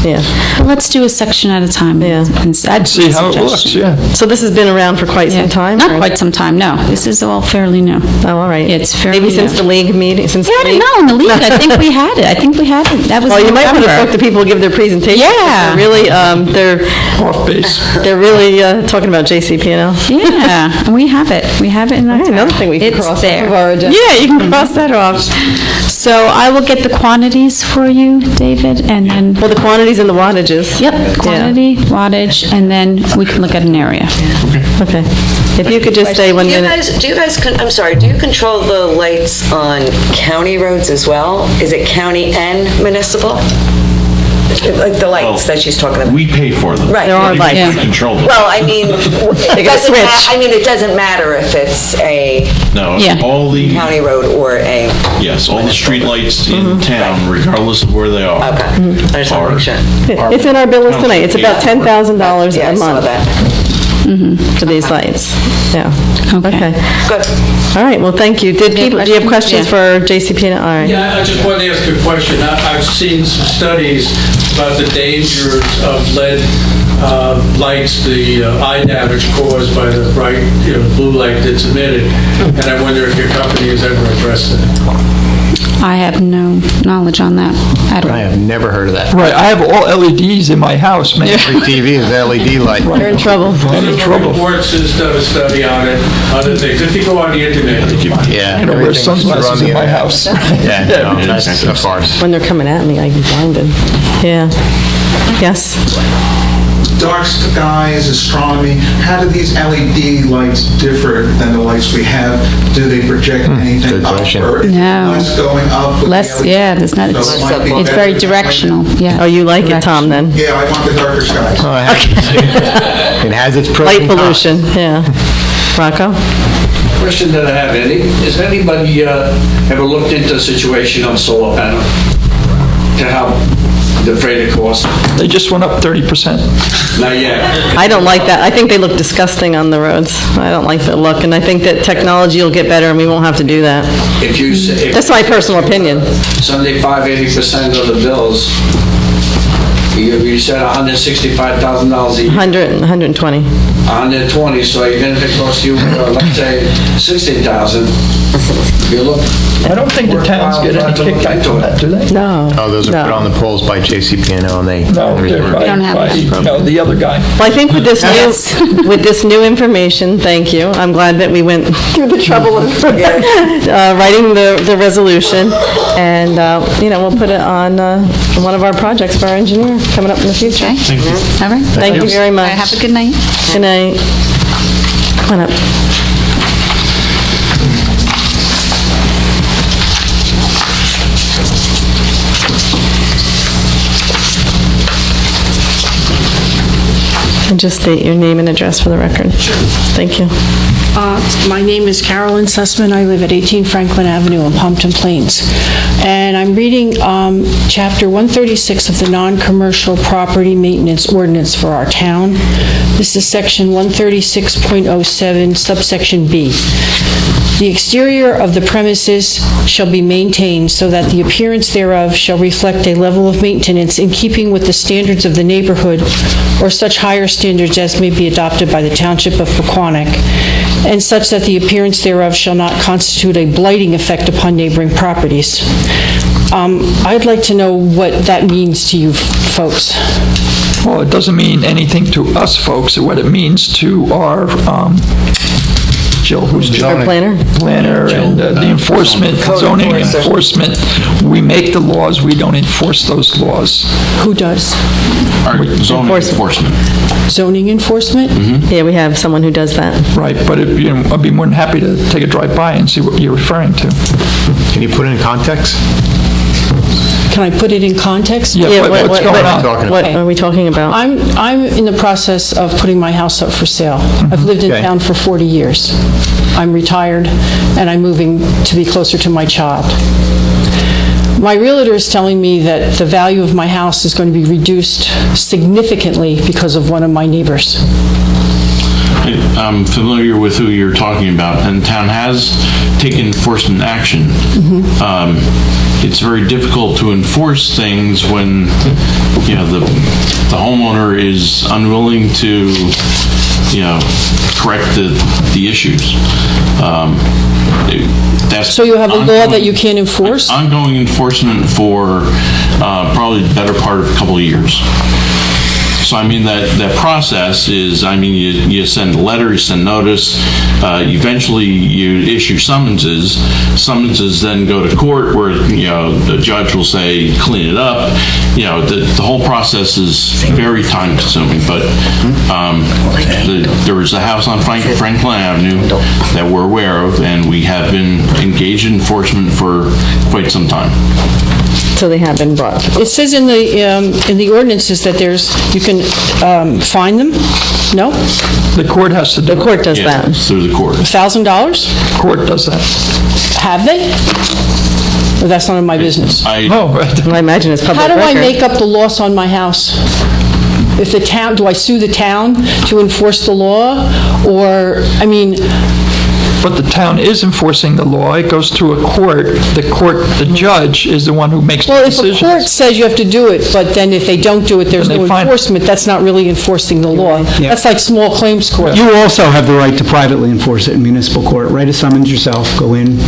Yeah. Well, let's do a section at a time. Yeah. I'd See how it looks, suggestion. yeah. So this has been around for quite some time? Not or- quite some time, no. This is all fairly new. Oh, all right. It's fairly Maybe since new. the league meeting, since Yeah, the I don't league? know, in the league, I think we had it. That was Well, you might want to November. talk to people who give their presentations. Yeah. They're really, Off base. they're really talking about JCP&L. Yeah, and we have it. We have it in our All right, another town. thing we can It's cross off there. of our agenda. Yeah, you can cross that off. So I will get the quantities for you, David, and then, Well, the quantities and the wattages. yep, quantity, wattage, and then we can look at an area. Okay. If you could just stay 1 minute. I'm sorry, do you control the lights on county roads as well? Is it county and municipal? Like the lights that she's talking about? We pay for them. Right. There are We lights. Yeah. control them. Well, I mean, it gotta doesn't switch. it doesn't matter if it's a No, Yeah. all the, county road or a, yes, all the streetlights in town, regardless of where they are. okay. I just want to make sure. It's in our bill list tonight. It's about $10,000 Yeah, a I saw month that. for these lights. Yeah. Okay. Good. All right, well, thank you. Do you have questions Yeah. for JCP&L? All right. Yeah, I just wanted to ask a question. I've seen some studies about the dangers of lead lights, the eye damage caused by the bright, blue light that's emitted, and I wonder if your company has ever addressed that. I have no knowledge on that at all. I have never heard of that. Right, I have all LEDs in my house, man. Every TV is LED light. You're in trouble. Reports has done a study on it, other things. If you go on the internet, you can find it. Yeah. I don't wear everything's sunglasses run the in my internet. house. Yeah, no, that's a farce. When they're coming at me, I'm blinded. Yeah. Yes? Dark skies, astronomy, how do these LED lights differ than the lights we have? Do they project anything Good up question. or is it No. less going up? with Less, the LED? yeah, there's not, So it might be it's better very than directional, yeah. Oh, you like it, Tom, then? Yeah, I want the darker skies. It has its pros Light and cons. pollution, yeah. Rocco? Question that I have, has anybody ever looked into a situation on solar panel to help defray the cost? They just went up 30%. Not yet. I don't like that. I think they look disgusting on the roads. I don't like the look, and I think that technology will get better and we won't have to do that. If you say, That's my personal opinion. 75-80% of the bills, you said $165,000 a year. 120. 120, so even if it costs you, let's say, $16,000, you look. I don't think the towns get any kickback from that, do they? No. Oh, those are put on the polls by JCP&L and they... No, they're They don't have that. no, the other guy. Well, I think with this new information, thank you, I'm glad that we went through the trouble of writing the resolution, and, we'll put it on one of our projects for our engineer coming up in the future. Okay. Thank you. All right. Thank you very much. All right, have a good night. Good night. Come on up. And just state your name and address for the record. Sure. Thank you. My name is Carolyn Sussman. I live at 18 Franklin Avenue in Pompton Plains. And I'm reading Chapter 136 of the Non-Commercial Property Maintenance Ordinance for our town. This is Section 136.07, subsection B. The exterior of the premises shall be maintained so that the appearance thereof shall reflect a level of maintenance in keeping with the standards of the neighborhood or such higher standards as may be adopted by the Township of Pequannock, and such that the appearance thereof shall not constitute a blighting effect upon neighboring properties. I'd like to know what that means to you folks. Well, it doesn't mean anything to us folks. What it means to our, Jill, who's Jill? Our planner? Planner and the enforcement, zoning enforcement. We make the laws, we don't enforce those laws. Who does? Our zoning enforcement. Zoning enforcement? Yeah, we have someone who does that. Right, but I'd be more than happy to take a drive by and see what you're referring to. Can you put it in context? Can I put it in context? Yeah, what's going on? What are we talking about? I'm in the process of putting my house up for sale. I've lived in Okay. town for 40 years. I'm retired, and I'm moving to be closer to my child. My realtor is telling me that the value of my house is going to be reduced significantly because of one of my neighbors. I'm familiar with who you're talking about, and the town has taken enforcement action. It's very difficult to enforce things when, the homeowner is unwilling to, correct the issues. So you have a law that you can't enforce? Ongoing enforcement for probably the better part of a couple of years. So, that process is, you send a letter, you send notice, eventually you issue summonses. Summonses then go to court where, the judge will say, clean it up. The whole process is very time consuming, but there was a house on Franklin Avenue that we're aware of, and we have been engaged in enforcement for quite some time. So they have been brought. It says in the ordinances that you can fine them? No? The court has to do it. The court does Yeah, that. it's through the court. $1,000? Court does that. Have they? Or that's none of my business? Oh, right. I imagine it's public How do record. I make up the loss on my house? If the town, do I sue the town to enforce the law? Or, but the town is enforcing the law. It goes through a court. The judge is the one who makes the Well, if decisions. a court says you have to do it, but then if they don't do it, there's Then no they fine- enforcement, that's not really enforcing the law. Yeah. That's like small claims court. You also have the right to privately enforce it in municipal court. Write a summons yourself, go in,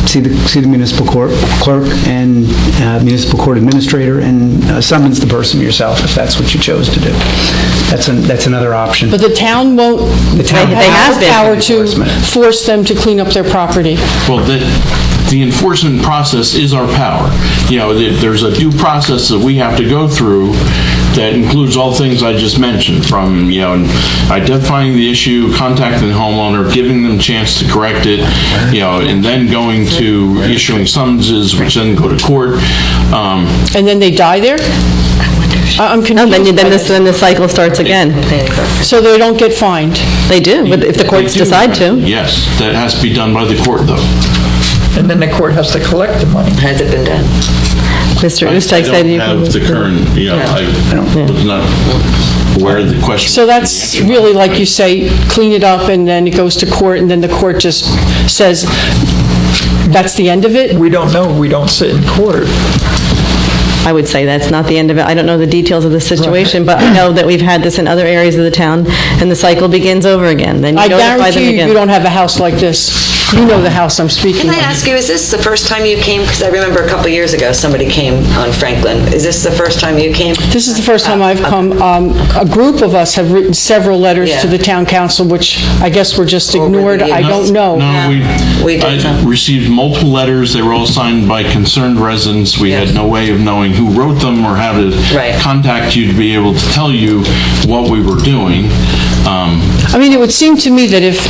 see the municipal court clerk and municipal court administrator, and summons the person yourself if that's what you chose to do. That's another option. But the town won't The town have the power to enforcement. force them to clean up their property. Well, the enforcement process is our power. There's a due process that we have to go through that includes all the things I just mentioned, from, identifying the issue, contacting the homeowner, giving them a chance to correct it, and then going to issuing summonses, which then go to court. And then they die there? I'm confused. No, then the cycle starts again. So they don't get fined? They do, if the courts They do, decide to. Yes, that has to be done by the court, though. And then the court has to collect the money. Has it been done? Mr. Oostek said you I don't have the current, I was not aware of the question. So that's really, like you say, clean it up, and then it goes to court, and then the court just says, that's the end of it? We don't know. We don't sit in court. I would say that's not the end of it. I don't know the details of the situation, but I know that we've had this in other areas of the town, and the cycle begins over again. Then you I notify them guarantee you, again. you don't have a house like this. You know the house I'm speaking Can of. I ask you, is this the first time you came? Because I remember a couple years ago, somebody came on Franklin. Is this the first time you came? This is the first time I've come. A group of us have written several letters to the town council, which I guess were just ignored. I don't know. No, I received multiple letters. They were all signed by concerned residents. We had no way of knowing who wrote them or how to contact you to be able to tell you what we were doing. I mean, it would seem to me that if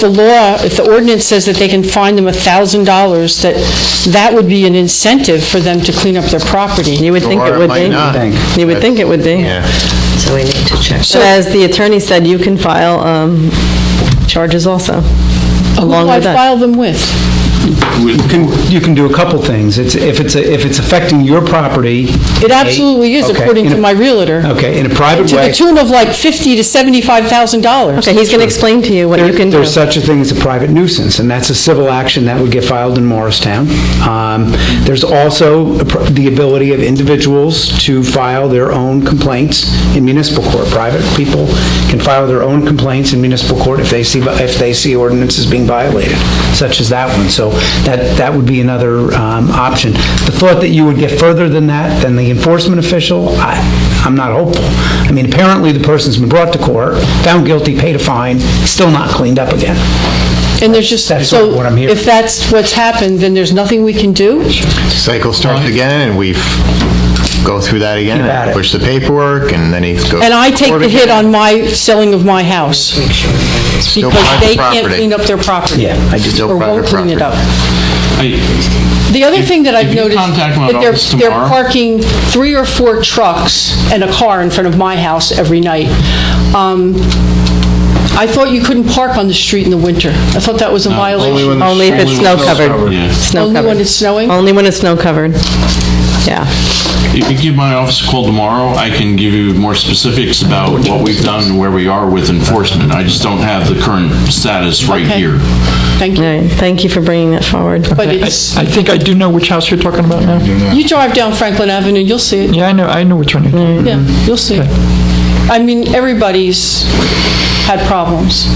the ordinance says that they can fine them $1,000, that would be an incentive for them to clean up their property. You would think it would be. You would think it would be. So we need to check. So as the attorney said, you can file charges also, along Who do I with that. file them with? You can do a couple things. If it's affecting your property. It absolutely is, Okay. according to my realtor. Okay, in a private To way. the tune of like $50,000 to $75,000. Okay, he's going to explain to you what you can do. There's such a thing as a private nuisance, and that's a civil action that would get filed in Morristown. There's also the ability of individuals to file their own complaints in municipal court. Private people can file their own complaints in municipal court if they see ordinances being violated, such as that one. So that would be another option. The thought that you would get further than that, than the enforcement official, I'm not hopeful. I mean, apparently the person's been brought to court, found guilty, paid a fine, still not cleaned up again. And there's just, That's so what I'm hearing. if that's what's happened, then there's nothing we can do? Cycle starts again, and we go through that again, Keep at and it. push the paperwork, and then he goes. And I take the hit on my selling of my house, Still because private they can't property. clean up their property. Yeah, I do. Still Or won't private clean it property. up. The other thing that I've If you noticed, contact my that office they're tomorrow- parking 3 or 4 trucks and a car in front of my house every night. I thought you couldn't park on the street in the winter. I thought that was a violation. Only if it's snow covered. Yeah. Snow Only covered. when it's snowing? Only when it's snow covered. Yeah. If you give my office a call tomorrow, I can give you more specifics about what we've done and where we are with enforcement. I just don't have the current status right Okay. here. Thank All you. right, thank you for bringing that forward. But it's, I think I do know which house you're talking about now. you drive down Franklin Avenue, you'll see it. Yeah, I know which one you're talking about. Yeah, you'll see it. I mean, everybody's had problems,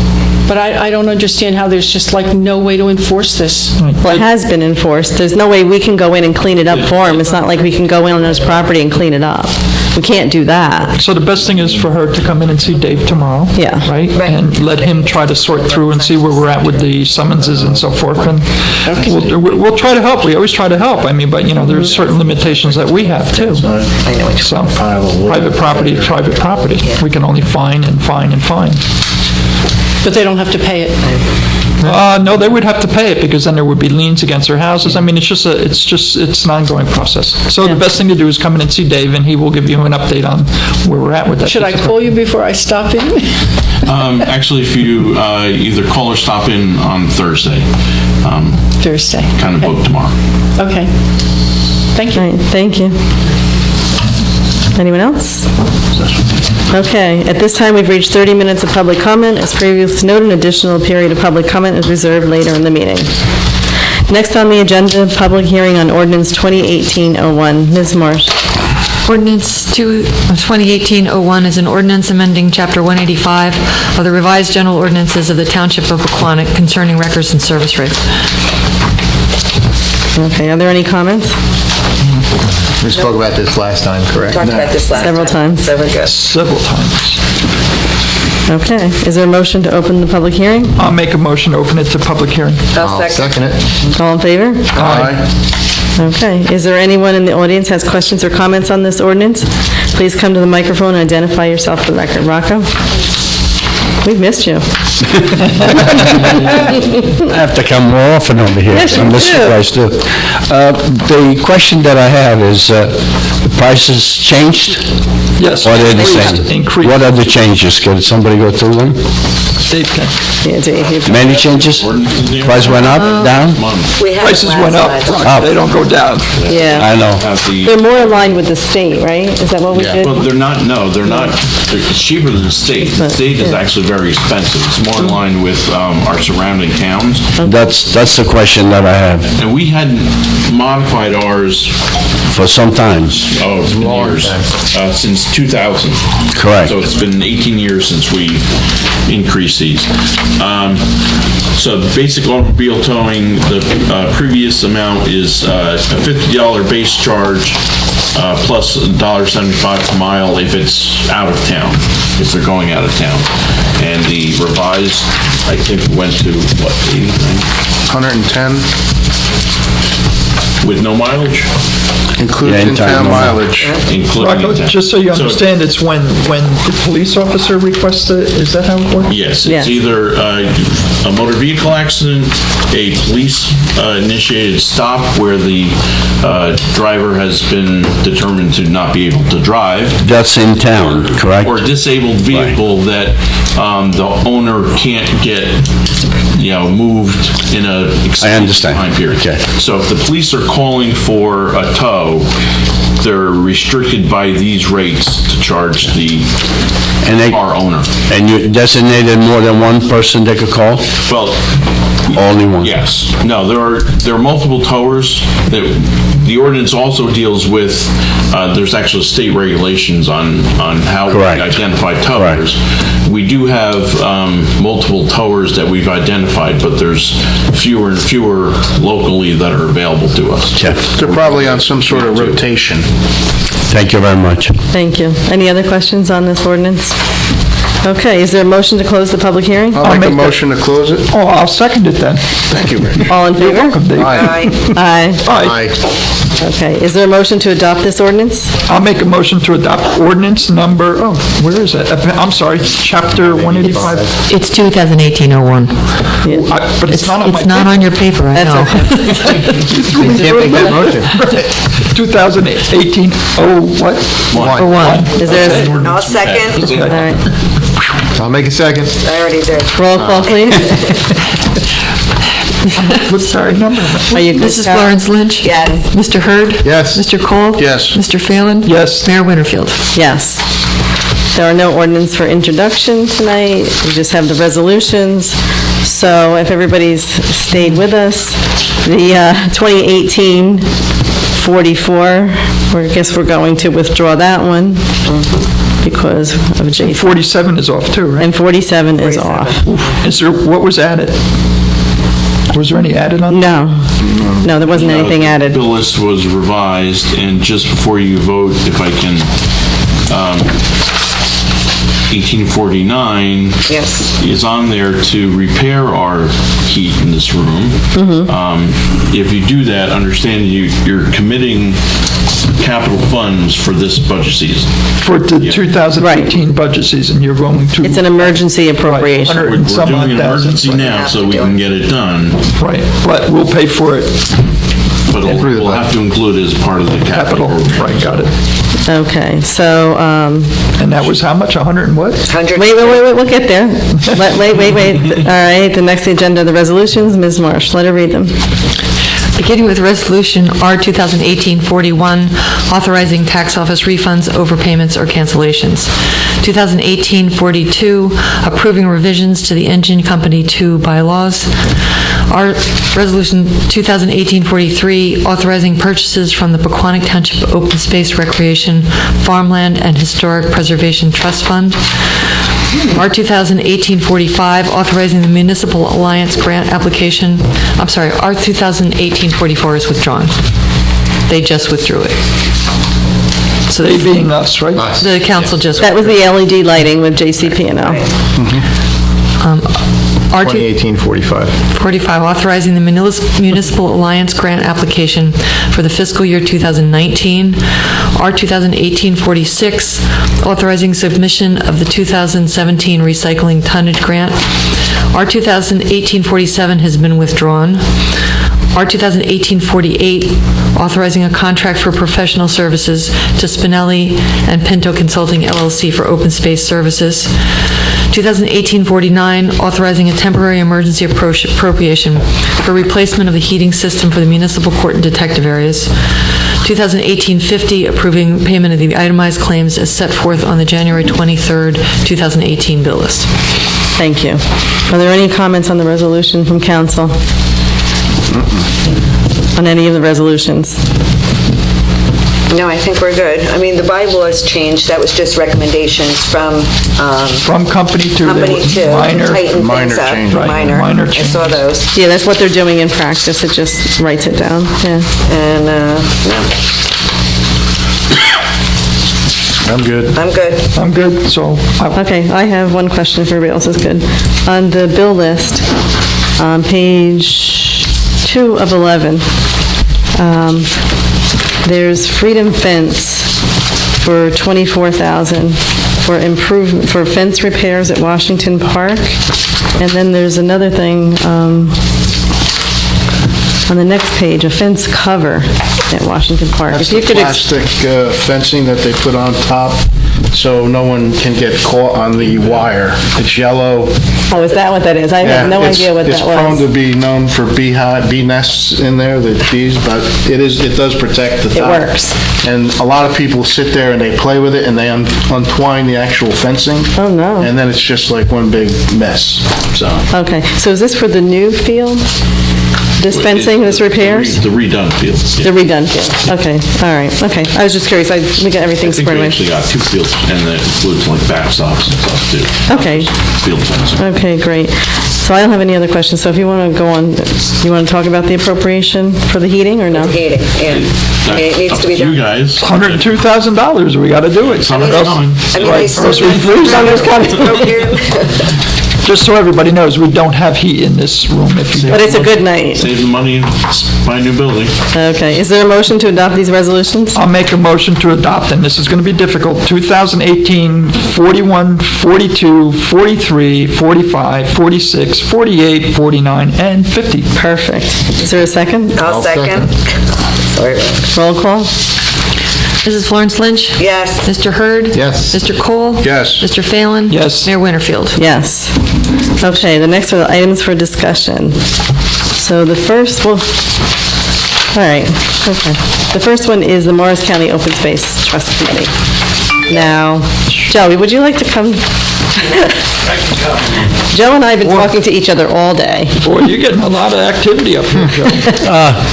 but I don't understand how there's just like no way to enforce this. Well, it has been enforced. There's no way we can go in and clean it up for him. It's not like we can go in on his property and clean it up. We can't do that. So the best thing is for her to come in and see Dave tomorrow. Yeah. Right? And let him try to sort through and see where we're at with the summonses and so forth. And we'll try to help. We always try to help. I mean, but, there's certain limitations that we have, too. I know which So, private property is private property. We can only fine and fine and fine. But they don't have to pay it. No, they would have to pay it because then there would be liens against their houses. I mean, it's an ongoing process. So the best thing to do is come in and see Dave, and he will give you an update on where we're at with that. Should I call you before I stop in? Actually, if you either call or stop in on Thursday. Thursday. Kind of booked tomorrow. Okay. Thank you. All right, thank you. Anyone else? Okay, at this time, we've reached 30 minutes of public comment. As previously noted, an additional period of public comment is reserved later in the meeting. Next on the agenda, public hearing on ordinance 2018-01. Ms. Marsh. Ordinance 2018-01 is an ordinance amending Chapter 185 of the revised general ordinances of the Township of Pequannock concerning records and service rates. Okay, are there any comments? We spoke about this last time, correct? Talked about this last time. Several times. So we're good. Several times. Okay, is there a motion to open the public hearing? I'll make a motion to open it to public hearing. I'll second it. All in favor? Aye. Okay, is there anyone in the audience has questions or comments on this ordinance? Please come to the microphone and identify yourself for the record. Rocco? We've missed you. I have to come more often over here. Yes, you I miss do. you guys too. The question that I have is, the prices changed? Yes. Or they're the same? Increased. What are the changes? Can somebody go through them? Dave can. Yeah, Dave, you- Many changes? Price went up, down? We had Prices it went last up. time. They don't go down. Yeah, I know. they're more aligned with the state, right? Is that what we did? Well, they're not, no, they're not, it's cheaper than the state. The state is actually very expensive. It's more in line with our surrounding towns. That's the question that I have. And we hadn't modified ours, For some time. it's been years, since 2000. Correct. So it's been 18 years since we increased these. So the basic automobile towing, the previous amount is a $50 base charge plus $1.75 per mile if it's out of town, if they're going out of town. And the revised, I think, went to, what, 89? 110, With no mileage? including in-town mileage. Including Rocco, in-town. just so you understand, it's when the police officer requests it, is that how it works? Yes, Yes. it's either a motor vehicle accident, a police-initiated stop where the driver has been determined to not be able to drive, That's in town, correct? or a disabled vehicle that the owner can't get, moved in a extended understand. time period. Okay. So if the police are calling for a tow, they're restricted by these rates to charge the car owner. And you designated more than one person they could call? Well, Only one? yes. No, there are multiple towers. The ordinance also deals with, there's actually state regulations on how we Correct. identify towers. We do have multiple towers that we've identified, but there's fewer and fewer locally that are available to us. Yeah. They're probably on some sort of rotation. Thank you very much. Thank you. Any other questions on this ordinance? Okay, is there a motion to close the public hearing? I'll make a motion to close it. Oh, I'll second it then. Thank you, Rick. All in favor? Welcome, Dave. Aye. Aye. Aye. Okay, is there a motion to adopt this ordinance? I'll make a motion to adopt ordinance number, where is it? I'm sorry, it's chapter 185. It's 2018-01. But it's not on my It's not on your paper, I know. Can't make that motion. 2018, what? Is there a... I'll second. All right. I'll make a second. I already did. Roll call, please. What's our number? Are you good, Mrs. Carol? Florence Lynch? Yes. Mr. Hurd? Yes. Mr. Cole? Yes. Mr. Phelan? Yes. Mayor Winterfield? Yes. There are no ordinance for introduction tonight. We just have the resolutions. So if everybody's stayed with us, the 2018-44, I guess we're going to withdraw that one because of J. 47 is off too, right? And 47 is off. Is there, what was added? Was there any added on? No. No, there wasn't anything added. The bill list was revised, and just before you vote, if I can, 1849 Yes. is on there to repair our heat in this room. If you do that, understand you're committing capital funds for this budget season. For the 2018 budget season, you're going to... It's an emergency appropriation. Right, 100 We're and some doing odd an thousand. emergency now so we can get it done, Right, but we'll pay for it. but we'll have to include it as part of the capital. Right, got it. Okay, so, And that was how much, 100 and what? 100. wait, we'll get there. Wait. All right, the next agenda, the resolutions, Ms. Marsh, let her read them. Beginning with Resolution R 2018-41, authorizing tax office refunds, overpayments, or cancellations. 2018-42, approving revisions to the Engine Company 2 bylaws. R Resolution 2018-43, authorizing purchases from the Pequannock Township Open Space Recreation, Farmland, and Historic Preservation Trust Fund. R 2018-45, authorizing the Municipal Alliance grant application. I'm sorry, R 2018-44 is withdrawn. They just withdrew it. So They being us, right? the council just. That was the LED lighting with JCP&L. R 2018-45. 45, authorizing the Municipal Alliance grant application for the fiscal year 2019. R 2018-46, authorizing submission of the 2017 recycling tonnage grant. R 2018-47 has been withdrawn. R 2018-48, authorizing a contract for professional services to Spinelli and Pinto Consulting LLC for open space services. 2018-49, authorizing a temporary emergency appropriation for replacement of the heating system for the municipal court and detective areas. 2018-50, approving payment of the itemized claims as set forth on the January 23rd, 2018 bill list. Thank you. Are there any comments on the resolution from council? On any of the resolutions? No, I think we're good. I mean, the bylaws changed, that was just recommendations from company to tighten things up. change. Right, minor I saw those. Yeah, that's what they're doing in practice, it just writes it down, yeah. And, I'm good. I'm good. I'm good, so. Okay, I have one question if everybody else is good. On the bill list, on page 2 of 11, there's Freedom Fence for $24,000 for improvement, for fence repairs at Washington Park. And then there's another thing, on the next page, a fence cover at Washington Park. That's If you the could plastic fencing that they put on top, so no one can get caught on the wire. It's yellow. Oh, is that what that is? I have no idea what that It's prone was. to be known for bee nests in there, the bees, but it does protect the It top. works. And a lot of people sit there and they play with it and they untwine the actual fencing. Oh, no. And then it's just like one big mess, so. Okay, so is this for the new field? This fencing, this repairs? The redone field. The redone field, okay, all right, okay. I was just curious, we got everything I think squared we away. actually got 2 fields, and that includes like backstops and stuff too. Okay. Field fencing. Okay, great. So I don't have any other questions, so if you want to go on, you want to talk about the appropriation for the heating, or no? Heating, yeah. It needs to be done. You guys. $102,000, we got to do it. Summer's coming. I mean, I still... Summer's coming. Just so everybody knows, we don't have heat in this room if you But it's a good night. Save the money and buy a new building. Okay, is there a motion to adopt these resolutions? I'll make a motion to adopt, and this is going to be difficult, 2018, 41, 42, 43, 45, 46, 48, 49, and 50. Perfect. Is there a second? I'll second. Sorry. Roll call? Mrs. Florence Lynch? Yes. Mr. Hurd? Yes. Mr. Cole? Yes. Mr. Phelan? Yes. Mayor Winterfield? Yes. Okay, the next are the items for discussion. So the first, all right, okay. The first one is the Morris County Open Space Trust Committee. Now, Joey, would you like to come? Joe and I have been talking to each other all day. Boy, you're getting a lot of activity up here, Joe.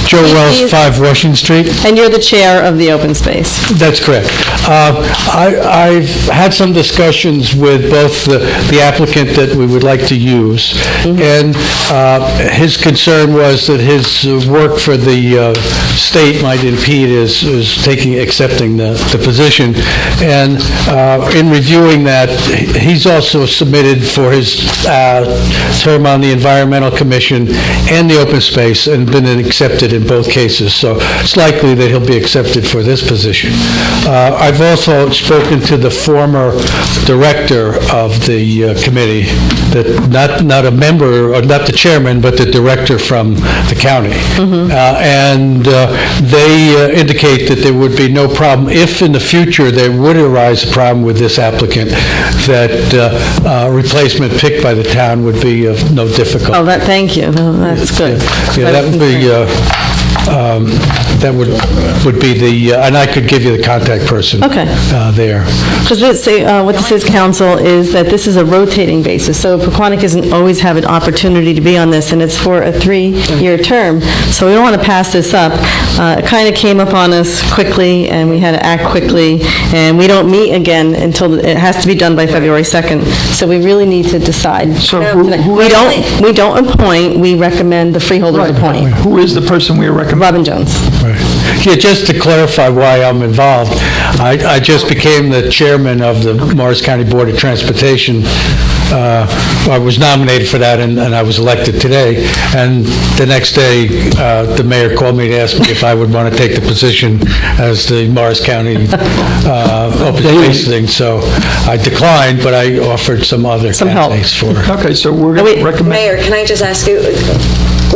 Joe Wells, 5 Washington Street. And you're the chair of the Open Space. That's correct. I've had some discussions with both the applicant that we would like to use, and his concern was that his work for the state might impede his accepting the position. And in reviewing that, he's also submitted for his term on the Environmental Commission and the Open Space and been accepted in both cases. So it's likely that he'll be accepted for this position. I've also spoken to the former director of the committee, that not a member, or not the chairman, but the director from the county. And they indicate that there would be no problem if in the future there would arise a problem with this applicant, that replacement picked by the town would be of no difficulty. Oh, thank you. No, that's good. Yeah, that would be that would be the, and I could give you the contact person. Okay. There. Because what this is, council, is that this is a rotating basis, so Pequannock doesn't always have an opportunity to be on this, and it's for a 3-year term, so we don't want to pass this up. It kind of came up on us quickly, and we had to act quickly, and we don't meet again until, it has to be done by February 2nd, so we really need to decide. So We don't appoint, we recommend the freeholders appoint. Who is the person we recommend? Robin Jones. Right. Yeah, just to clarify why I'm involved, I just became the chairman of the Morris County Board of Transportation. I was nominated for that, and I was elected today. And the next day, the mayor called me to ask me if I would want to take the position as the Morris County open space thing. So I declined, but I offered some other candidates for it. Okay, so we're going to recommend... Mayor, can I just ask you,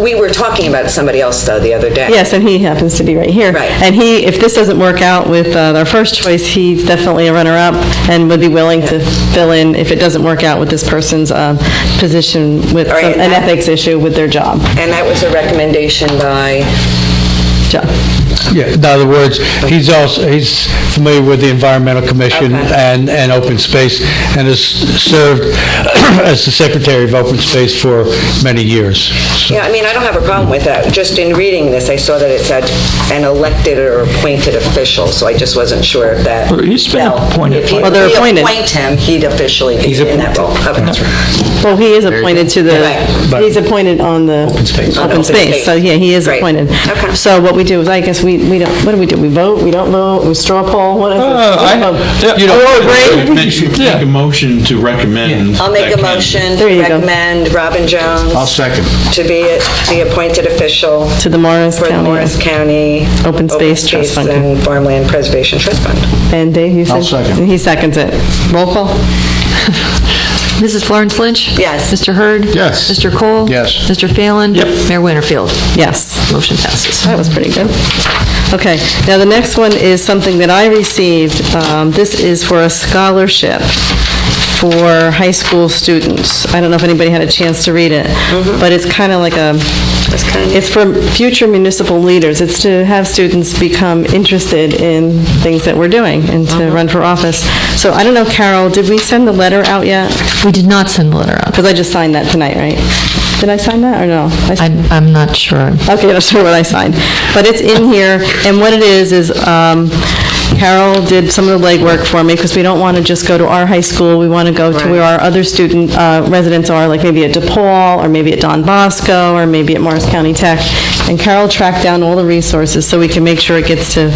we were talking about somebody else, though, the other day. Yes, and he happens to be right here. Right. And if this doesn't work out with our first choice, he's definitely a runner-up and would be willing to fill in if it doesn't work out with this person's position with an ethics issue with their job. And that was a recommendation by... John. Yeah, in other words, he's familiar with the Environmental Commission and Open Space, and has served as the Secretary of Open Space for many years. So. Yeah, I mean, I don't have a problem with that. Just in reading this, I saw that it said an elected or appointed official, so I just wasn't sure if that... He's been appointed. If we appoint him, he'd officially be in that role. Okay. Well, he is appointed to the... He's appointed on the... Open Space. So, yeah, he is appointed. Okay. So what we do is, I guess we don't... What do? We vote? We don't vote? We straw poll? What is it? You should make a motion to recommend. I'll make a motion to recommend Robin Jones. I'll second. To be the appointed official to the Morris for the Morris County Open Space Trust Fund and Farmland Preservation Trust Fund. And Dave, you said? I'll second. He seconds it. Roll call. Mrs. Florence Lynch? Yes. Mr. Hurd? Yes. Mr. Cole? Yes. Mr. Phelan? Yep. Mayor Winterfield? Yes. Motion passes. That was pretty good. Okay, now the next one is something that I received. This is for a scholarship for high school students. I don't know if anybody had a chance to read it, but it's kind of like it's for future municipal leaders. It's to have students become interested in things that we're doing and to run for office. So I don't know, Carol, did we send the letter out yet? We did not send the letter out. Because I just signed that tonight, right? Did I sign that or no? I'm not sure. Okay, I'm not sure what I signed. But it's in here, and what it is Carol did some of the legwork for me, because we don't want to just go to our high school. We want to go to where our other student residents are, like maybe at DePaul, or maybe at Don Bosco, or maybe at Morris County Tech. And Carol tracked down all the resources so we can make sure it gets to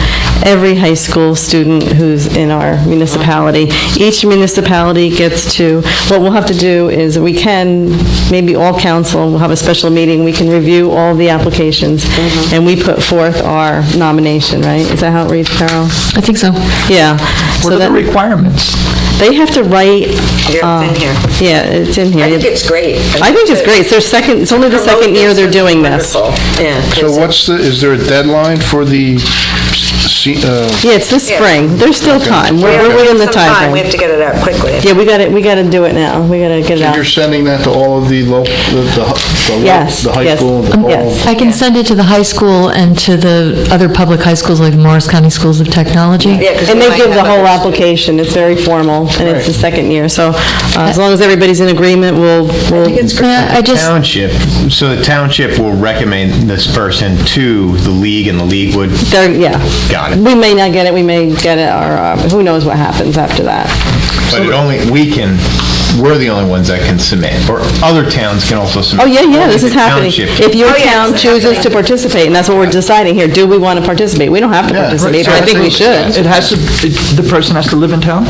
every high school student who's in our municipality. Each municipality gets to, what we'll have to do is we can, maybe all council, we'll have a special meeting, we can review all the applications, and we put forth our nomination, right? Is that how it reads, Carol? I think so. Yeah. What are the requirements? They have to write... It's in here. Yeah, it's in here. I think it's great. I think it's great. It's only the second year they're doing this. Yeah. So is there a deadline for the... Yeah, it's this spring. There's still time. We're in the time frame. We have to get it out quickly. Yeah, we got to do it now. We got to get it out. You're sending that to all of the local, the high school, the Yes. I can send it to the high school and to the other public high schools like the Morris County Schools of Technology. And they give the whole application. It's very formal, and it's the second year. So as long as everybody's in agreement, we'll... Township, so the township will recommend this person to the league, and the league would... Got it. We may not get it, we may get it, or who knows what happens after that. But we're the only ones that can submit, or other towns can also submit. Oh, yeah, this is The happening. township- If your town chooses to participate, and that's what we're deciding here, do we want to participate? We don't have to participate, but I think we should. The person has to live in town?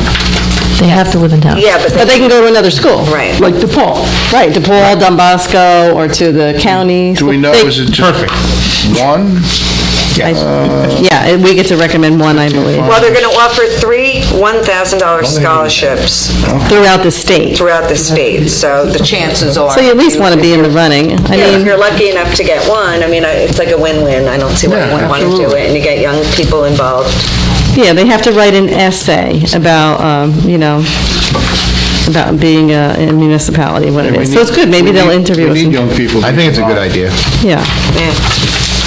They have to live in town. Yeah, But they can go to another school. Right. Like DePaul? Right, DePaul, Don Bosco, or to the county. Do we know, is it just one? Yeah, we get to recommend one, I believe. Well, they're going to offer 3 $1,000 scholarships Throughout the state. So the chances are... So you at least want to be in the running. I if mean, you're lucky enough to get one, I mean, it's like a win-win. I don't see why you wouldn't want to do it, and you get young people involved. yeah, they have to write an essay about, about being a municipality, what it is. So it's good, maybe they'll interview us. We need young people. I think it's a good idea. Yeah.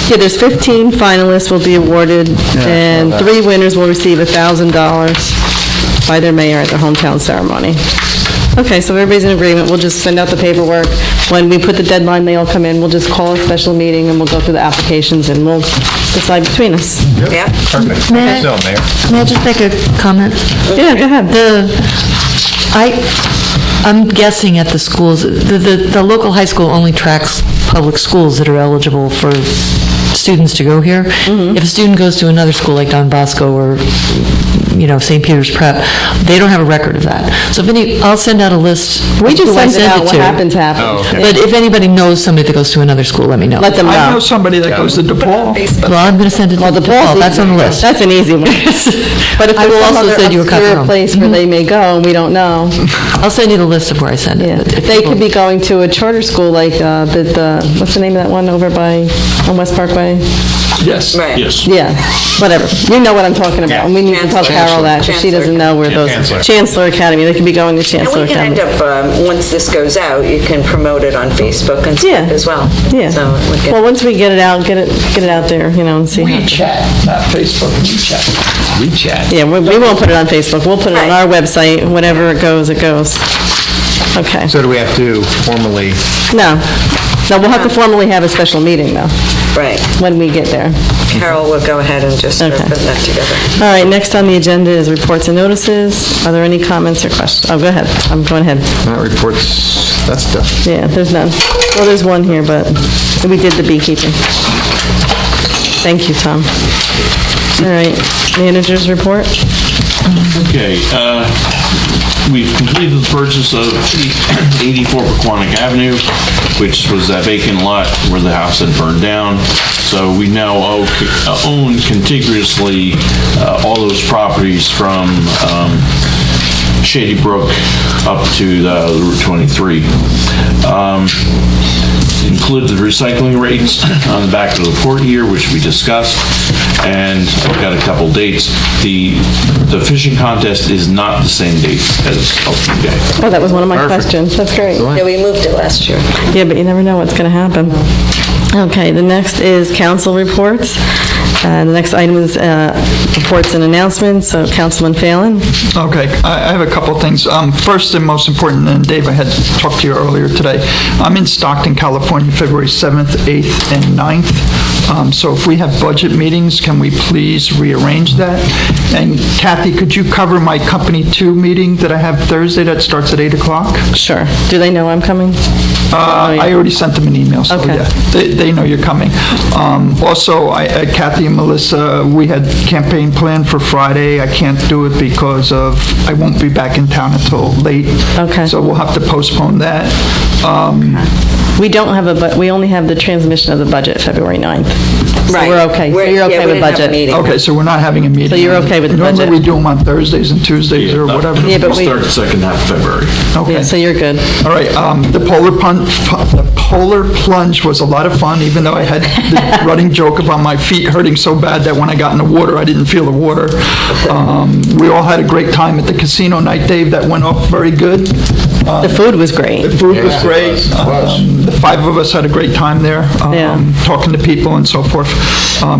Yeah, there's 15 finalists will be awarded, and 3 winners will receive $1,000 by their mayor at their hometown ceremony. Okay, so everybody's in agreement. We'll just send out the paperwork. When we put the deadline, they all come in. We'll just call a special meeting, and we'll go through the applications, and we'll decide between us. Yeah. Perfect. May I- So, Mayor. May I just make a comment? Yeah, go ahead. I'm guessing at the schools, the local high school only tracks public schools that are eligible for students to go here. If a student goes to another school like Don Bosco or, St. Peter's Prep, they don't have a record of that. So I'll send out a list. We just who I send it out. What to. happens, happens. Oh, okay. But if anybody knows somebody that goes to another school, let me know. Let them know. I know somebody that goes to DePaul. Well, I'm going to send it to DePaul. That's on the list. That's an easy one. But if I will there's some also other send you a copy obscure home. place where they may go, and we don't know. I'll send you the list of where I send it. Yeah. If They people- could be going to a charter school like what's the name of that one over on West Parkway? Yes. Right. Yes. Yeah, whatever. You know what I'm talking about. And we need to tell Carol that, because she doesn't know where those, Chancellor Academy, they could be going to And Chancellor we can end Academy. up, once this goes out, you can promote it on Facebook and Yeah. stuff as well. Yeah. So we can- Well, once we get it out, get it out there, and see how. WeChat, not Facebook, WeChat. WeChat. Yeah, we won't put it on Facebook. We'll put it on our website. Whatever it goes, it goes. Okay. So do we have to formally? No, we'll have to formally have a special meeting, though, Right. when we get there. Carol will go ahead and just put Okay. that together. All right, next on the agenda is reports and notices. Are there any comments or questions? Oh, go ahead. I'm going ahead. Not reports, that's done. Yeah, there's none. Well, there's one here, but we did the beekeeping. Thank you, Tom. All right, manager's report? Okay, we've completed the purchase of 84 Pequannock Avenue, which was that vacant lot where the house had burned down. So we now own contiguously all those properties from Shady Brook up to the Route 23. Included the recycling rates on the back of the report here, which we discussed, and I've got a couple dates. The fishing contest is not the same date as Opening Day. Oh, that was one of my Perfect. questions. That's great. Yeah, we moved it last year. Yeah, but you never know what's going to happen. Okay, the next is council reports. The next item is reports and announcements, so Councilman Phelan. Okay, I have a couple things. First and most important, and Dave, I had talked to you earlier today. I'm in Stockton, California, February 7th, 8th, and 9th. So if we have budget meetings, can we please rearrange that? And Kathy, could you cover my Company 2 meeting that I have Thursday that starts at 8 o'clock? Sure. Do they know I'm coming? I already sent them an email, so Okay. yeah, they know you're coming. Also, Kathy and Melissa, we had campaign planned for Friday. I can't do it because I won't be back in town until late. Okay. So we'll have to postpone that. We don't have we only have the transmission of the budget February 9th. So Right. we're okay. So you're okay with budget? Okay, so we're not having a meeting. So you're okay with the budget? Normally we do them on Thursdays and Tuesdays or whatever. Yeah, but We'll we- start the second half of February. Okay. Yeah, so you're good. All right, the polar plunge was a lot of fun, even though I had the running joke about my feet hurting so bad that when I got in the water, I didn't feel the water. We all had a great time at the casino night, Dave. That went off very good. The food was great. The food was great. The 5 of us had a great time there, talking to people and so forth.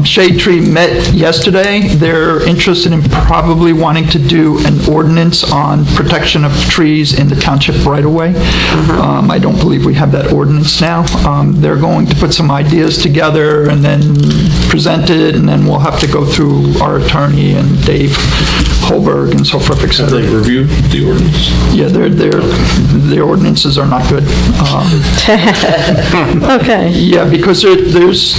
Shade Tree met yesterday. They're interested in probably wanting to do an ordinance on protection of trees in the township right-of-way. I don't believe we have that ordinance now. They're going to put some ideas together and then present it, and then we'll have to go through our attorney and Dave Holberg and so forth, et Have cetera. they reviewed the ordinance? Yeah, their ordinances are not good. Okay. Yeah, because there's,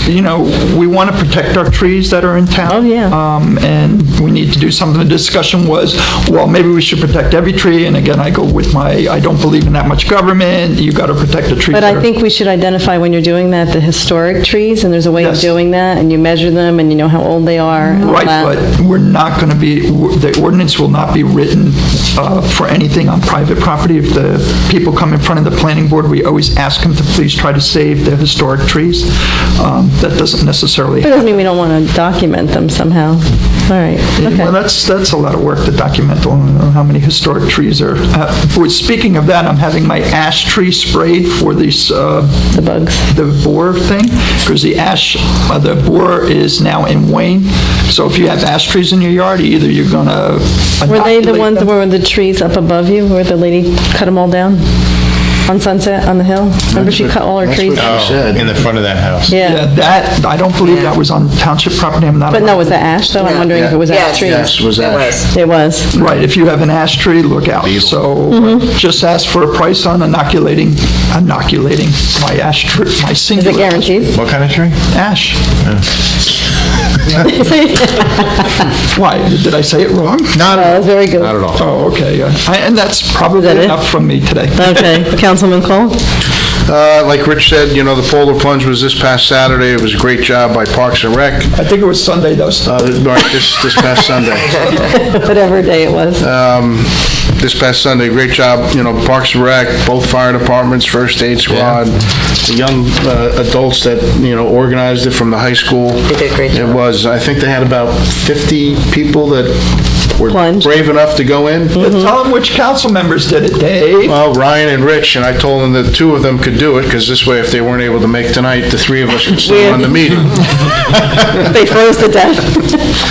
we want to protect our trees that are in town. Oh, yeah. And we need to do something. The discussion was, well, maybe we should protect every tree. And again, I go with I don't believe in that much government. You got to protect the trees. But that I are- think we should identify when you're doing that, the historic trees, and there's a way of Yes. doing that, and you measure them, and you know how old they are. and all Right, that. but we're not going to the ordinance will not be written for anything on private property. If the people come in front of the planning board, we always ask them to please try to save the historic trees. That doesn't necessarily It doesn't mean we don't want to document them somehow. All right, okay. Well, that's a lot of work to document how many historic trees are. Speaking of that, I'm having my ash tree sprayed for these... the bugs. The borer thing, because the borer is now in wane. So if you have ash trees in your yard, either you're going to... Were they the ones that were the trees up above you, where the lady cut them all down? On Sunset, on the hill? Remember she cut all her trees? In the front of that house. Yeah. That, I don't believe that was on township property. I'm not... But no, was that ash, though? I'm wondering if it was ash trees. Yes, it was ash. It was. Right, if you have an ash tree, look out. So just ask for a price on inoculating my ash tree, my singular. Is it guaranteed? What kind of tree? Ash. Why, did I say it wrong? Not at all. That was very good. Not at all. Oh, okay. And that's probably enough from me today. Okay, Councilman Cole? Like Rich said, the polar plunge was this past Saturday. It was a great job by Parks and Rec. I think it was Sunday, though. Right, this past Sunday. Whatever day it was. This past Sunday, great job, Parks and Rec, both fire departments, first aid squad, the young adults that, organized it from the high school. They did a great job. It was, I think they had about 50 people that were brave enough to go in. Tell them which council members did it, Dave. Well, Ryan and Rich, and I told them that two of them could do it, because this way, if they weren't able to make tonight, the three of us could still run the meeting. They froze to death.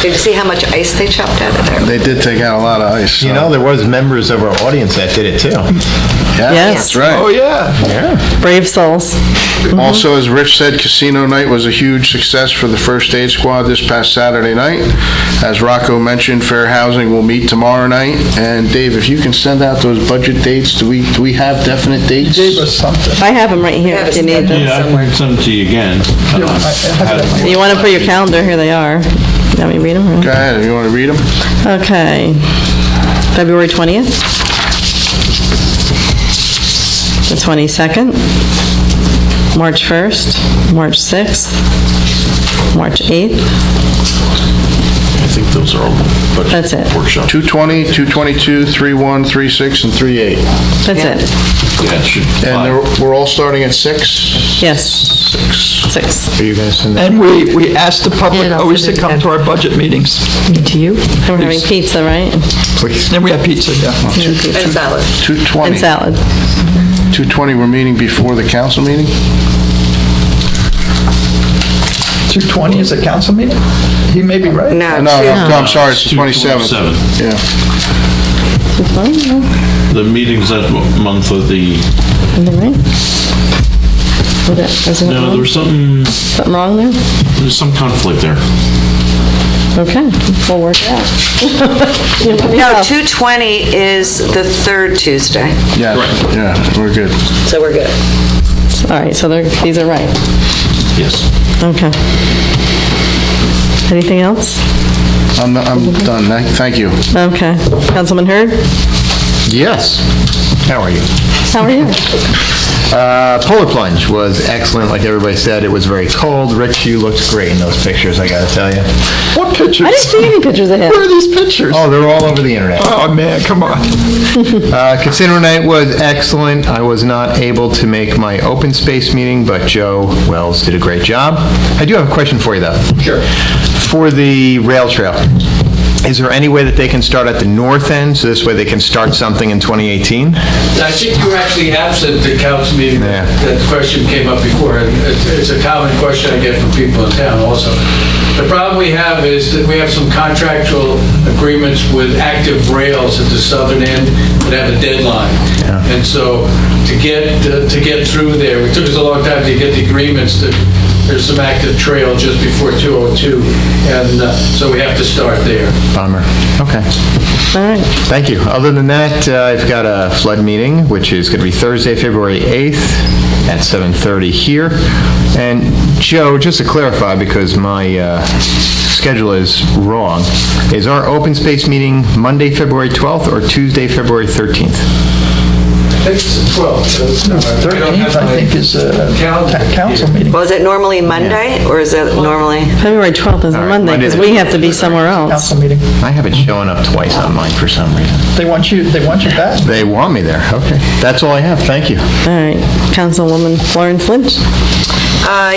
Did you see how much ice they chopped out of there? They did take out a lot of ice. There was members of our audience that did it too. Yeah, Yes. that's right. Oh, yeah. Brave souls. Also, as Rich said, casino night was a huge success for the first aid squad this past Saturday night. As Rocco mentioned, fair housing will meet tomorrow night. And Dave, if you can send out those budget dates, do we have definite dates? Gave us something. I have them right here if you need them. Yeah, I can send them to you again. You want to put your calendar? Here they are. Let me read them. Go ahead, if you want to read them. Okay. February 20th. The 22nd. March 1st. March 6th. March 8th. I think those are all budget That's it. workshops. 220, 222, 31, 36, and 38. That's it. Yeah, it should. And we're all starting at 6? Yes. 6. 6. Are you going to send that? And we asked the public always to come to our budget meetings. To you? We're having pizza, right? Please. And we have pizza, yeah. And salad. 220. And salad. 220, we're meeting before the council meeting? 2:20 is a council meeting? He may be right. No, No, I'm sorry, it's the 27th. 27th. Yeah. The meetings that month of the... Is it right? Is it No, wrong? there was something wrong there? There's some conflict there. Okay, we'll work it out. No, 220 is the third Tuesday, Yeah, yeah, we're good. so we're good. All right, so these are right. Yes. Okay. Anything else? I'm done, thank you. Okay. Councilman Hurd? Yes. How are you? How are you? Polar plunge was excellent, like everybody said. It was very cold. Rich, you looked great in those pictures, I gotta tell you. What pictures? I didn't see any pictures of him. Where are these pictures? Oh, they're all over the internet. Oh, man, come on. Casino night was excellent. I was not able to make my open space meeting, but Joe Wells did a great job. I do have a question for you, though. Sure. For the rail trail, is there any way that they can start at the north end, so this way they can start something in 2018? I think you were actually absent at the council meeting. Yeah. That question came up before, and it's a common question I get from people in town also. The problem we have is that we have some contractual agreements with active rails at the southern end that have a deadline. And so to get through there, it took us a long time to get the agreements that there's some active trail just before 202, and so we have to start there. Bummer. Okay. All right. Thank you. Other than that, I've got a flood meeting, which is going to be Thursday, February 8th at 7:30 here. And Joe, just to clarify, because my schedule is wrong, is our open space meeting Monday, February 12th or Tuesday, February 13th? I think it's the 12th. No, 13th, I think, is a council meeting. Well, is it normally Monday, or is it normally? February 12th is a All right, Monday, because we have to be somewhere else. Council meeting. I have it showing up twice on mine for some reason. They want you back? They want me there. Okay. That's all I have. Thank you. All right. Councilwoman Florence Lynch?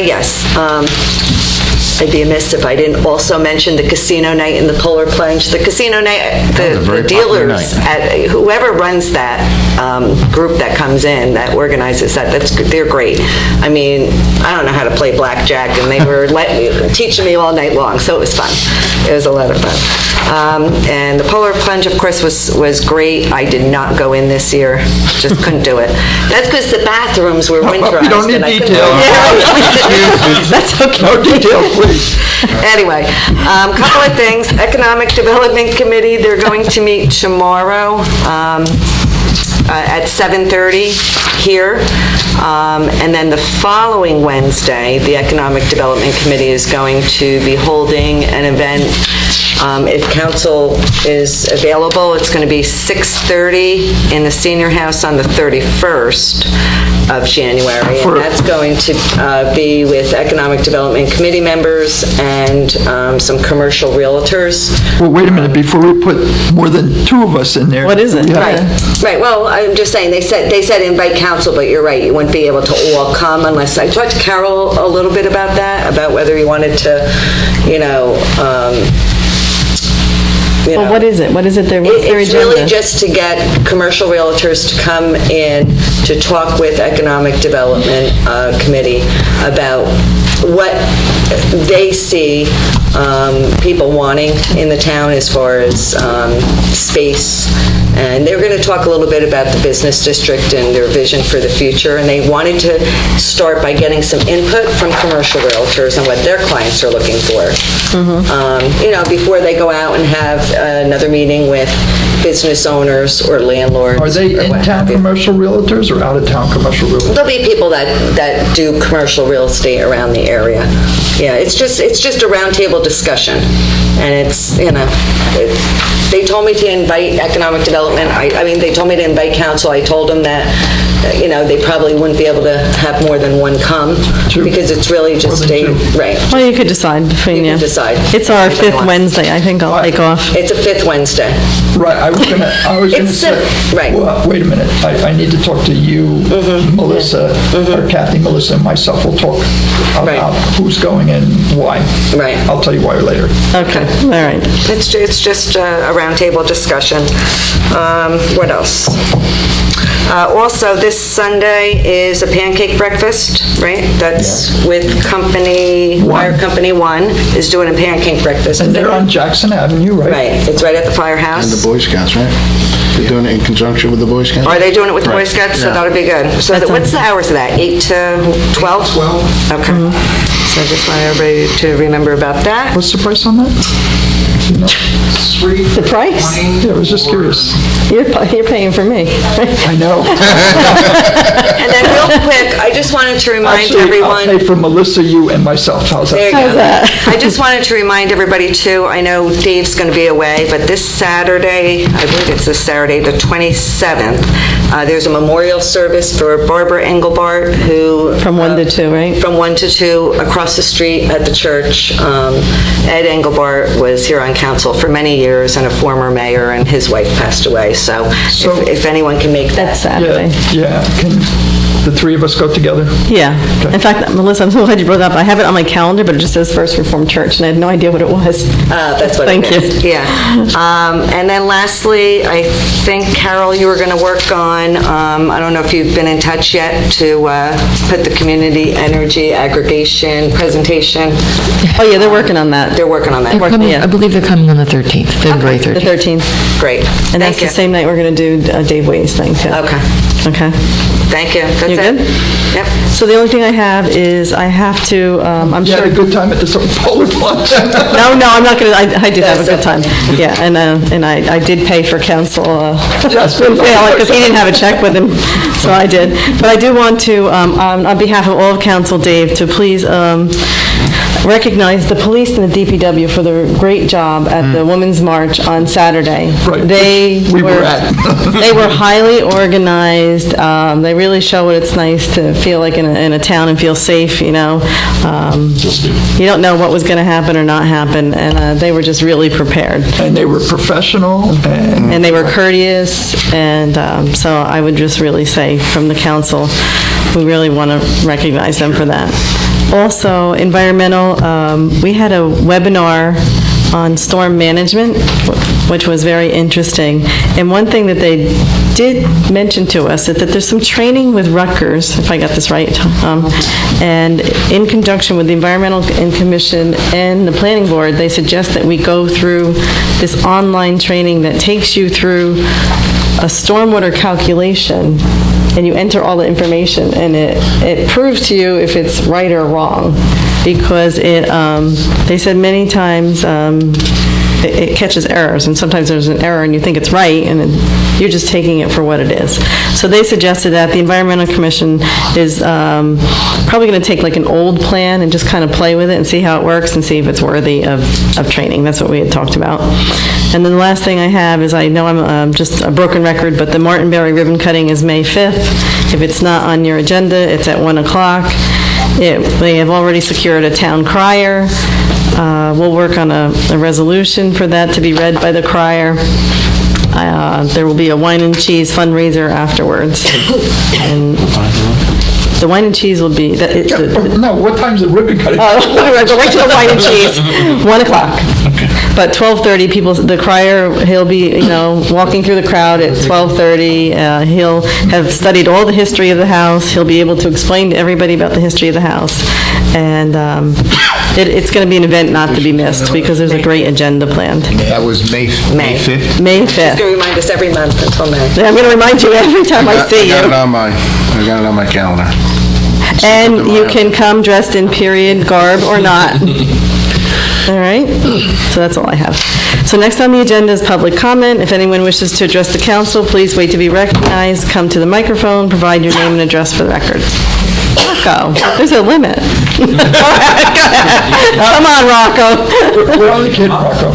Yes. I'd be amiss if I didn't also mention the casino night and the polar plunge. The casino night, the dealers, whoever runs that group that comes in, that organizes that, they're great. I mean, I don't know how to play blackjack, and they were teaching me all night long, so it was fun. It was a lot of fun. And the polar plunge, of course, was great. I did not go in this year. Just couldn't do it. That's because the bathrooms were winterized. You don't need details. That's okay. No details, please. Anyway, couple of things. Economic Development Committee, they're going to meet tomorrow at 7:30 here. And then the following Wednesday, the Economic Development Committee is going to be holding an event. If council is available, it's going to be 6:30 in the Senior House on the 31st of January. And that's going to be with Economic Development Committee members and some commercial realtors. Well, wait a minute, before we put more than two of us in there. What is it? Right, well, I'm just saying, they said invite council, but you're right, you wouldn't be able to all come unless, I talked to Carol a little bit about that, about whether you wanted to, Well, what is it? What's their agenda? It's really just to get commercial realtors to come in to talk with Economic Development Committee about what they see people wanting in the town as far as space. And they're going to talk a little bit about the business district and their vision for the future. And they wanted to start by getting some input from commercial realtors on what their clients are looking for. Before they go out and have another meeting with business owners or landlords. Are they in-town commercial realtors or out-of-town commercial realtors? There'll be people that do commercial real estate around the area. Yeah, it's just a roundtable discussion. And it's, they told me to invite economic development. I mean, they told me to invite council. I told them that, they probably wouldn't be able to have more than one come because it's really just right. Well, you could decide between you. You can decide. It's our fifth Wednesday. I think I'll take off. It's a fifth Wednesday. Right, I was gonna say, right. Well, wait a minute, I need to talk to you, Melissa, or Kathy, Melissa, and myself will talk about who's going and why. Right. I'll tell you why later. Okay, all right. It's just a roundtable discussion. What else? Also, this Sunday is a pancake breakfast, right? That's with Fire Company 1 is doing a pancake breakfast. And they're on Jackson Avenue, right? Right. It's right at the firehouse. And the Boy Scouts, right? They're doing it in conjunction with the Boy Scouts? Are they doing it with the Boy Scouts? So that'll be good. So what's the hours of that? 8 to 12? 12. Okay. So I just want everybody to remember about that. What's the price on that? The price? Yeah, I was just curious. You're paying for me. I know. And then real quick, I just wanted to remind everyone. I'll pay for Melissa, you, and myself. How's that? There you go. I just wanted to remind everybody too, I know Dave's going to be away, but this Saturday, I believe it's this Saturday, the 27th, there's a memorial service for Barbara Engelbart, who... From 1 to 2, right? From 1 to 2, across the street at the church. Ed Engelbart was here on council for many years and a former mayor, and his wife passed away. So if anyone can make that Saturday. Yeah. Can the three of us go together? Yeah. Okay. In fact, Melissa, I'm so glad you brought that up. I have it on my calendar, but it just says First Reformed Church, and I had no idea what it was. That's what Thank it is. you. Yeah. And then lastly, I think, Carol, you were going to work on, I don't know if you've been in touch yet, to put the community energy aggregation presentation. Oh, yeah, they're working on that. They're working on that. I believe they're coming on the 13th, February 13th. The 13th. Great. And that's the same night we're going to do Dave Way's thing, too. Okay. Okay. Thank you. That's You good? Yep. So the only thing I have is I have to, I'm You sure... had a good time at the polar plunge. No, I'm not going to, I did have a good time. Yeah, and I did pay for council, because he didn't have a check with him, so I did. But I do want to, on behalf of all of council, Dave, to please recognize the police and the DPW for their great job at the Women's March on Saturday. Right. They we were at. They were highly organized. They really show what it's nice to feel like in a town and feel safe, you know. You don't know what was going to happen or not happen, and they were just really prepared. And they were professional. And they were courteous, and so I would just really say from the council, we really want to recognize them for that. Also, environmental, we had a webinar on storm management, which was very interesting. And one thing that they did mention to us is that there's some training with Rutgers, if I got this right, and in conjunction with the Environmental Commission and the Planning Board, they suggest that we go through this online training that takes you through a stormwater calculation, and you enter all the information, and it proves to you if it's right or wrong, because they said many times it catches errors, and sometimes there's an error and you think it's right, and then you're just taking it for what it is. So they suggested that the Environmental Commission is probably going to take like an old plan and just kind of play with it and see how it works and see if it's worthy of training. That's what we had talked about. And then the last thing I have is, I know I'm just a broken record, but the Martinberry ribbon cutting is May 5th. If it's not on your agenda, it's at 1 o'clock. They have already secured a town crier. We'll work on a resolution for that to be read by the crier. There will be a wine and cheese fundraiser afterwards. And the wine and cheese will be... No, what time's the ribbon cutting? Right to the wine and cheese, 1 o'clock. Okay. But 12:30, the crier, he'll be, walking through the crowd at 12:30. He'll have studied all the history of the house. He'll be able to explain to everybody about the history of the house. And it's going to be an event not to be missed, because there's a great agenda planned. That was May 5th? May 5th. He's going to remind us every month until May. I'm going to remind you every time I see you. I got it on my calendar. And you can come dressed in period garb or not. All right? So that's all I have. So next on the agenda is public comment. If anyone wishes to address the council, please wait to be recognized. Come to the microphone, provide your name and address for the record. Rocco, there's a limit. Come on, Rocco. We're on the kid, Rocco.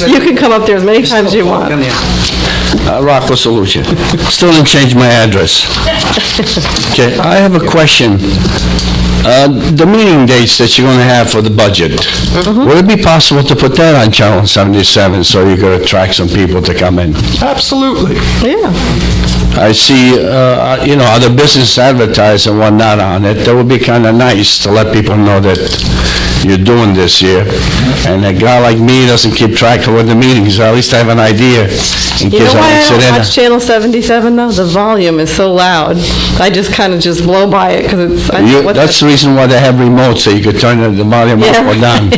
You can come up there as many times as you want. Rocco Solution. Still didn't change my address. Okay, I have a question. The meeting dates that you're going to have for the budget, would it be possible to put that on Channel 77 so you could attract some people to come in? Absolutely. Yeah. I see, other business advertised and whatnot on it. That would be kind of nice to let people know that you're doing this here. And a guy like me doesn't keep track of what the meetings are. At least I have an idea in You know case why I I sit don't in. watch Channel 77, though? The volume is so loud. I just kind of just blow by it, because it's... That's the reason why they have remotes, so you could turn the volume up or down.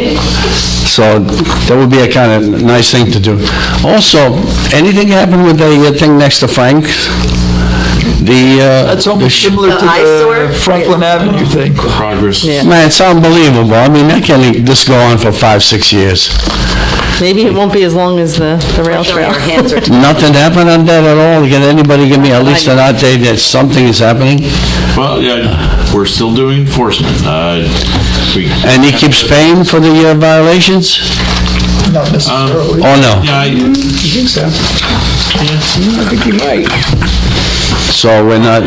So that would be a kind of nice thing to do. Also, anything happen with the thing next to Frank's? That's almost similar to the Franklin Avenue thing. Progress. Man, it's unbelievable. I mean, that can't just go on for 5-6 years. Maybe it won't be as long as the rail trail. Nothing happened on that at all? Can anybody give me at least an update that something is happening? Well, yeah, we're still doing enforcement. And he keeps paying for the violations? Not necessarily. Oh, no. Yeah, You think so? I think you might. So we're not,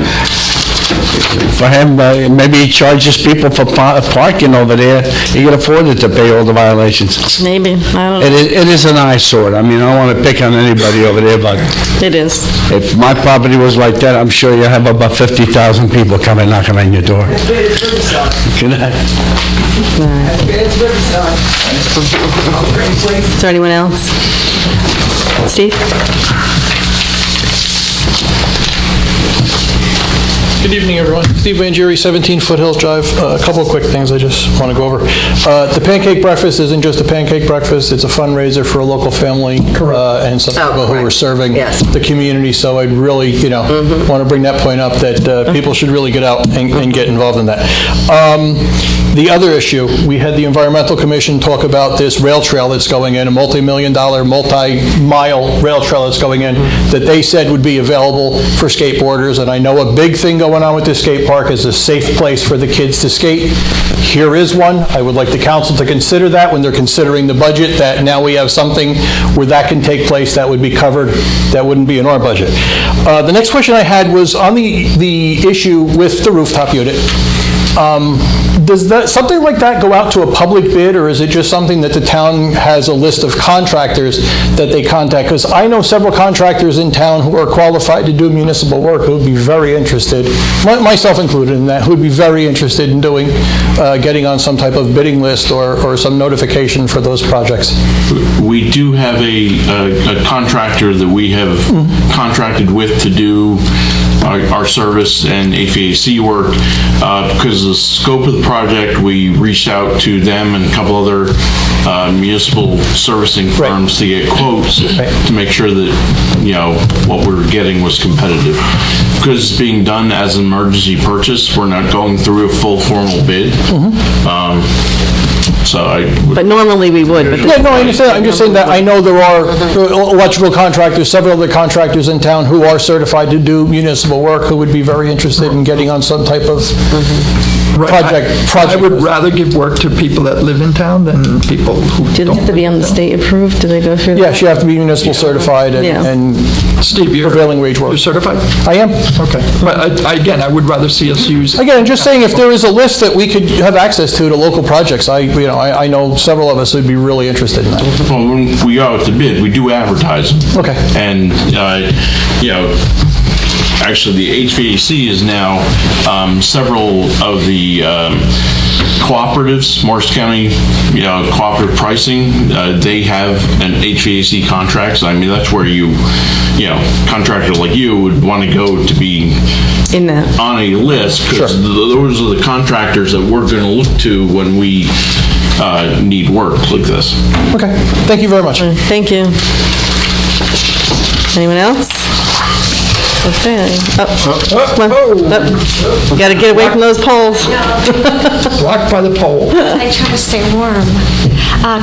for him, maybe he charges people for parking over there. He can afford it to pay all the violations. Maybe, I don't know. It is an eyesore. I mean, I don't want to pick on anybody over there, but It is. if my property was like that, I'm sure you have about 50,000 people coming knocking on your door. Good night. Is there anyone else? Steve? Good evening, everyone. Steve Mangieri, 17 Foothills Drive. A couple of quick things I just want to go over. The pancake breakfast isn't just a pancake breakfast, it's a fundraiser for a local family and some people who are serving the community, so I'd really, want to bring that point up, that people should really get out and get involved in that. The other issue, we had the Environmental Commission talk about this rail trail that's going in, a multi-million-dollar, multi-mile rail trail that's going in, that they said would be available for skateboarders, and I know a big thing going on with this skate park is a safe place for the kids to skate. Here is one. I would like the council to consider that when they're considering the budget, that now we have something where that can take place that would be covered, that wouldn't be in our budget. The next question I had was on the issue with the rooftop unit. Does something like that go out to a public bid, or is it just something that the town has a list of contractors that they contact? Because I know several contractors in town who are qualified to do municipal work who would be very interested, myself included in that, who would be very interested in doing, getting on some type of bidding list or some notification for those projects. We do have a contractor that we have contracted with to do our service and HVAC work. Because of the scope of the project, we reached out to them and a couple other municipal servicing firms to get quotes to make sure that, what we were getting was competitive. Because it's being done as an emergency purchase, we're not going through a full formal bid. But normally we would. But yeah, no, I understand. I'm just saying that I know there are electrical contractors, several other contractors in town who are certified to do municipal work who would be very interested in getting on some type of project. I would rather give work to people that live in town than people who do they have to be on the state approved? Do they go through that? Yes, you have to be municipal certified and Steve, you're prevailing wage work. You're certified? I am. Okay. But again, I would rather see us use... Again, just saying, if there is a list that we could have access to local projects, I know several of us would be really interested in that. Well, when we go out to bid, we do advertise them. Okay. And, actually, the HVAC is now several of the cooperatives, Morris County, cooperative pricing, they have an HVAC contract. So, I mean, that's where contractor like you would want to go to be in that on a list, because those are the contractors that we're going to look to when we need work like this. Okay. Thank you very much. Thank you. Anyone else? Okay. Come on. You got to get away from those poles. Blocked by the pole. I try to stay warm.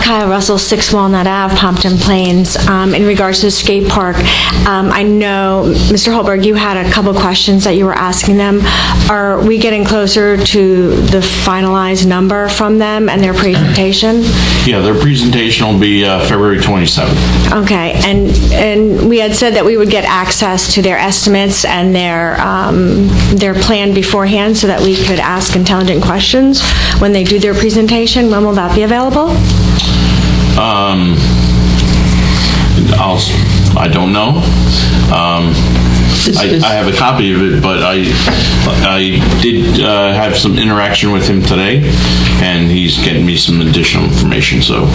Kyle Russell, 6 Walnut Ave, Pompton Plains. In regards to the skate park, I know, Mr. Holberg, you had a couple questions that you were asking them. Are we getting closer to the finalized number from them and their presentation? Yeah, their presentation will be February 27th. Okay, and we had said that we would get access to their estimates and their plan beforehand so that we could ask intelligent questions when they do their presentation. When will that be available? I don't know. I have a copy of it, but I did have some interaction with him today, and he's getting me some additional information, so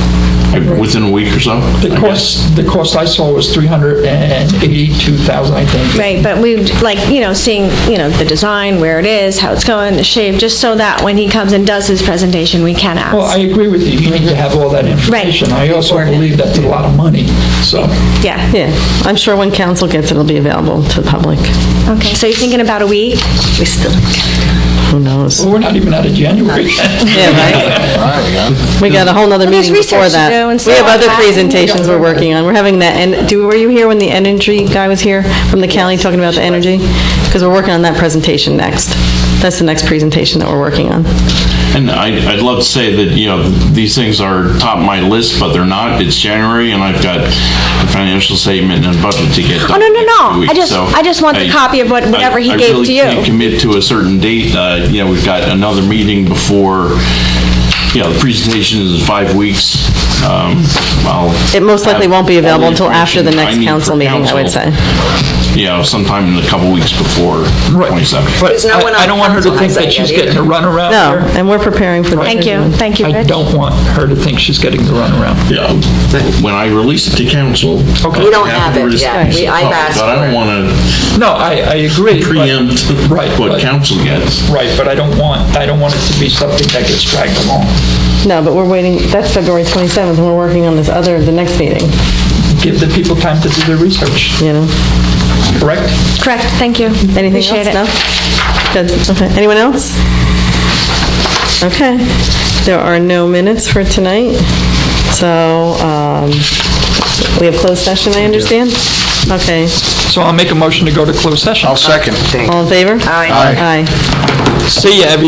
within a week or so. The cost I saw was $382,000, I think. Right, but we seeing, the design, where it is, how it's going, the shape, just so that when he comes and does his presentation, we can ask. Well, I agree with you. You need to have all that information. Right. I also believe that's a lot of money, so. Yeah. I'm sure when council gets it, it'll be available to the public. Okay, so you're thinking about a week? We still, who knows? Well, we're not even out of January yet. Yeah, right? We got a whole nother meeting before that. We have other presentations we're working on. We're having that, and were you here when the energy guy was here from the county talking about the energy? Because we're working on that presentation next. That's the next presentation that we're working on. And I'd love to say that, these things are top of my list, but they're not. It's January, and I've got a financial statement and budget to get done. Oh, no. I just want the copy of whatever he gave to you. I really can't commit to a certain date. We've got another meeting before, the presentation is in 5 weeks. It most likely won't be available until after the next council meeting, I would say. Sometime in a couple weeks before 27th. But I don't want her to think that she's getting the runaround No, here. and we're preparing for that. Thank you, Rich. I don't want her to think she's getting the runaround. Yeah. When I release it to council, We don't have it yet. I've asked but I don't want to. No, I agree. Preempt what council gets. Right, but I don't want it to be something that gets dragged along. No, but we're waiting, that's February 27th, and we're working on the next meeting. Give the people time to do their research. Correct? Correct, thank you. Anything Appreciate else? it. No? Good, okay. Anyone else? Okay. There are no minutes for tonight, so we have closed session, I understand? Okay. So I'll make a motion to go to closed session. I'll second. All in favor? Aye. Aye. See ya, everybody.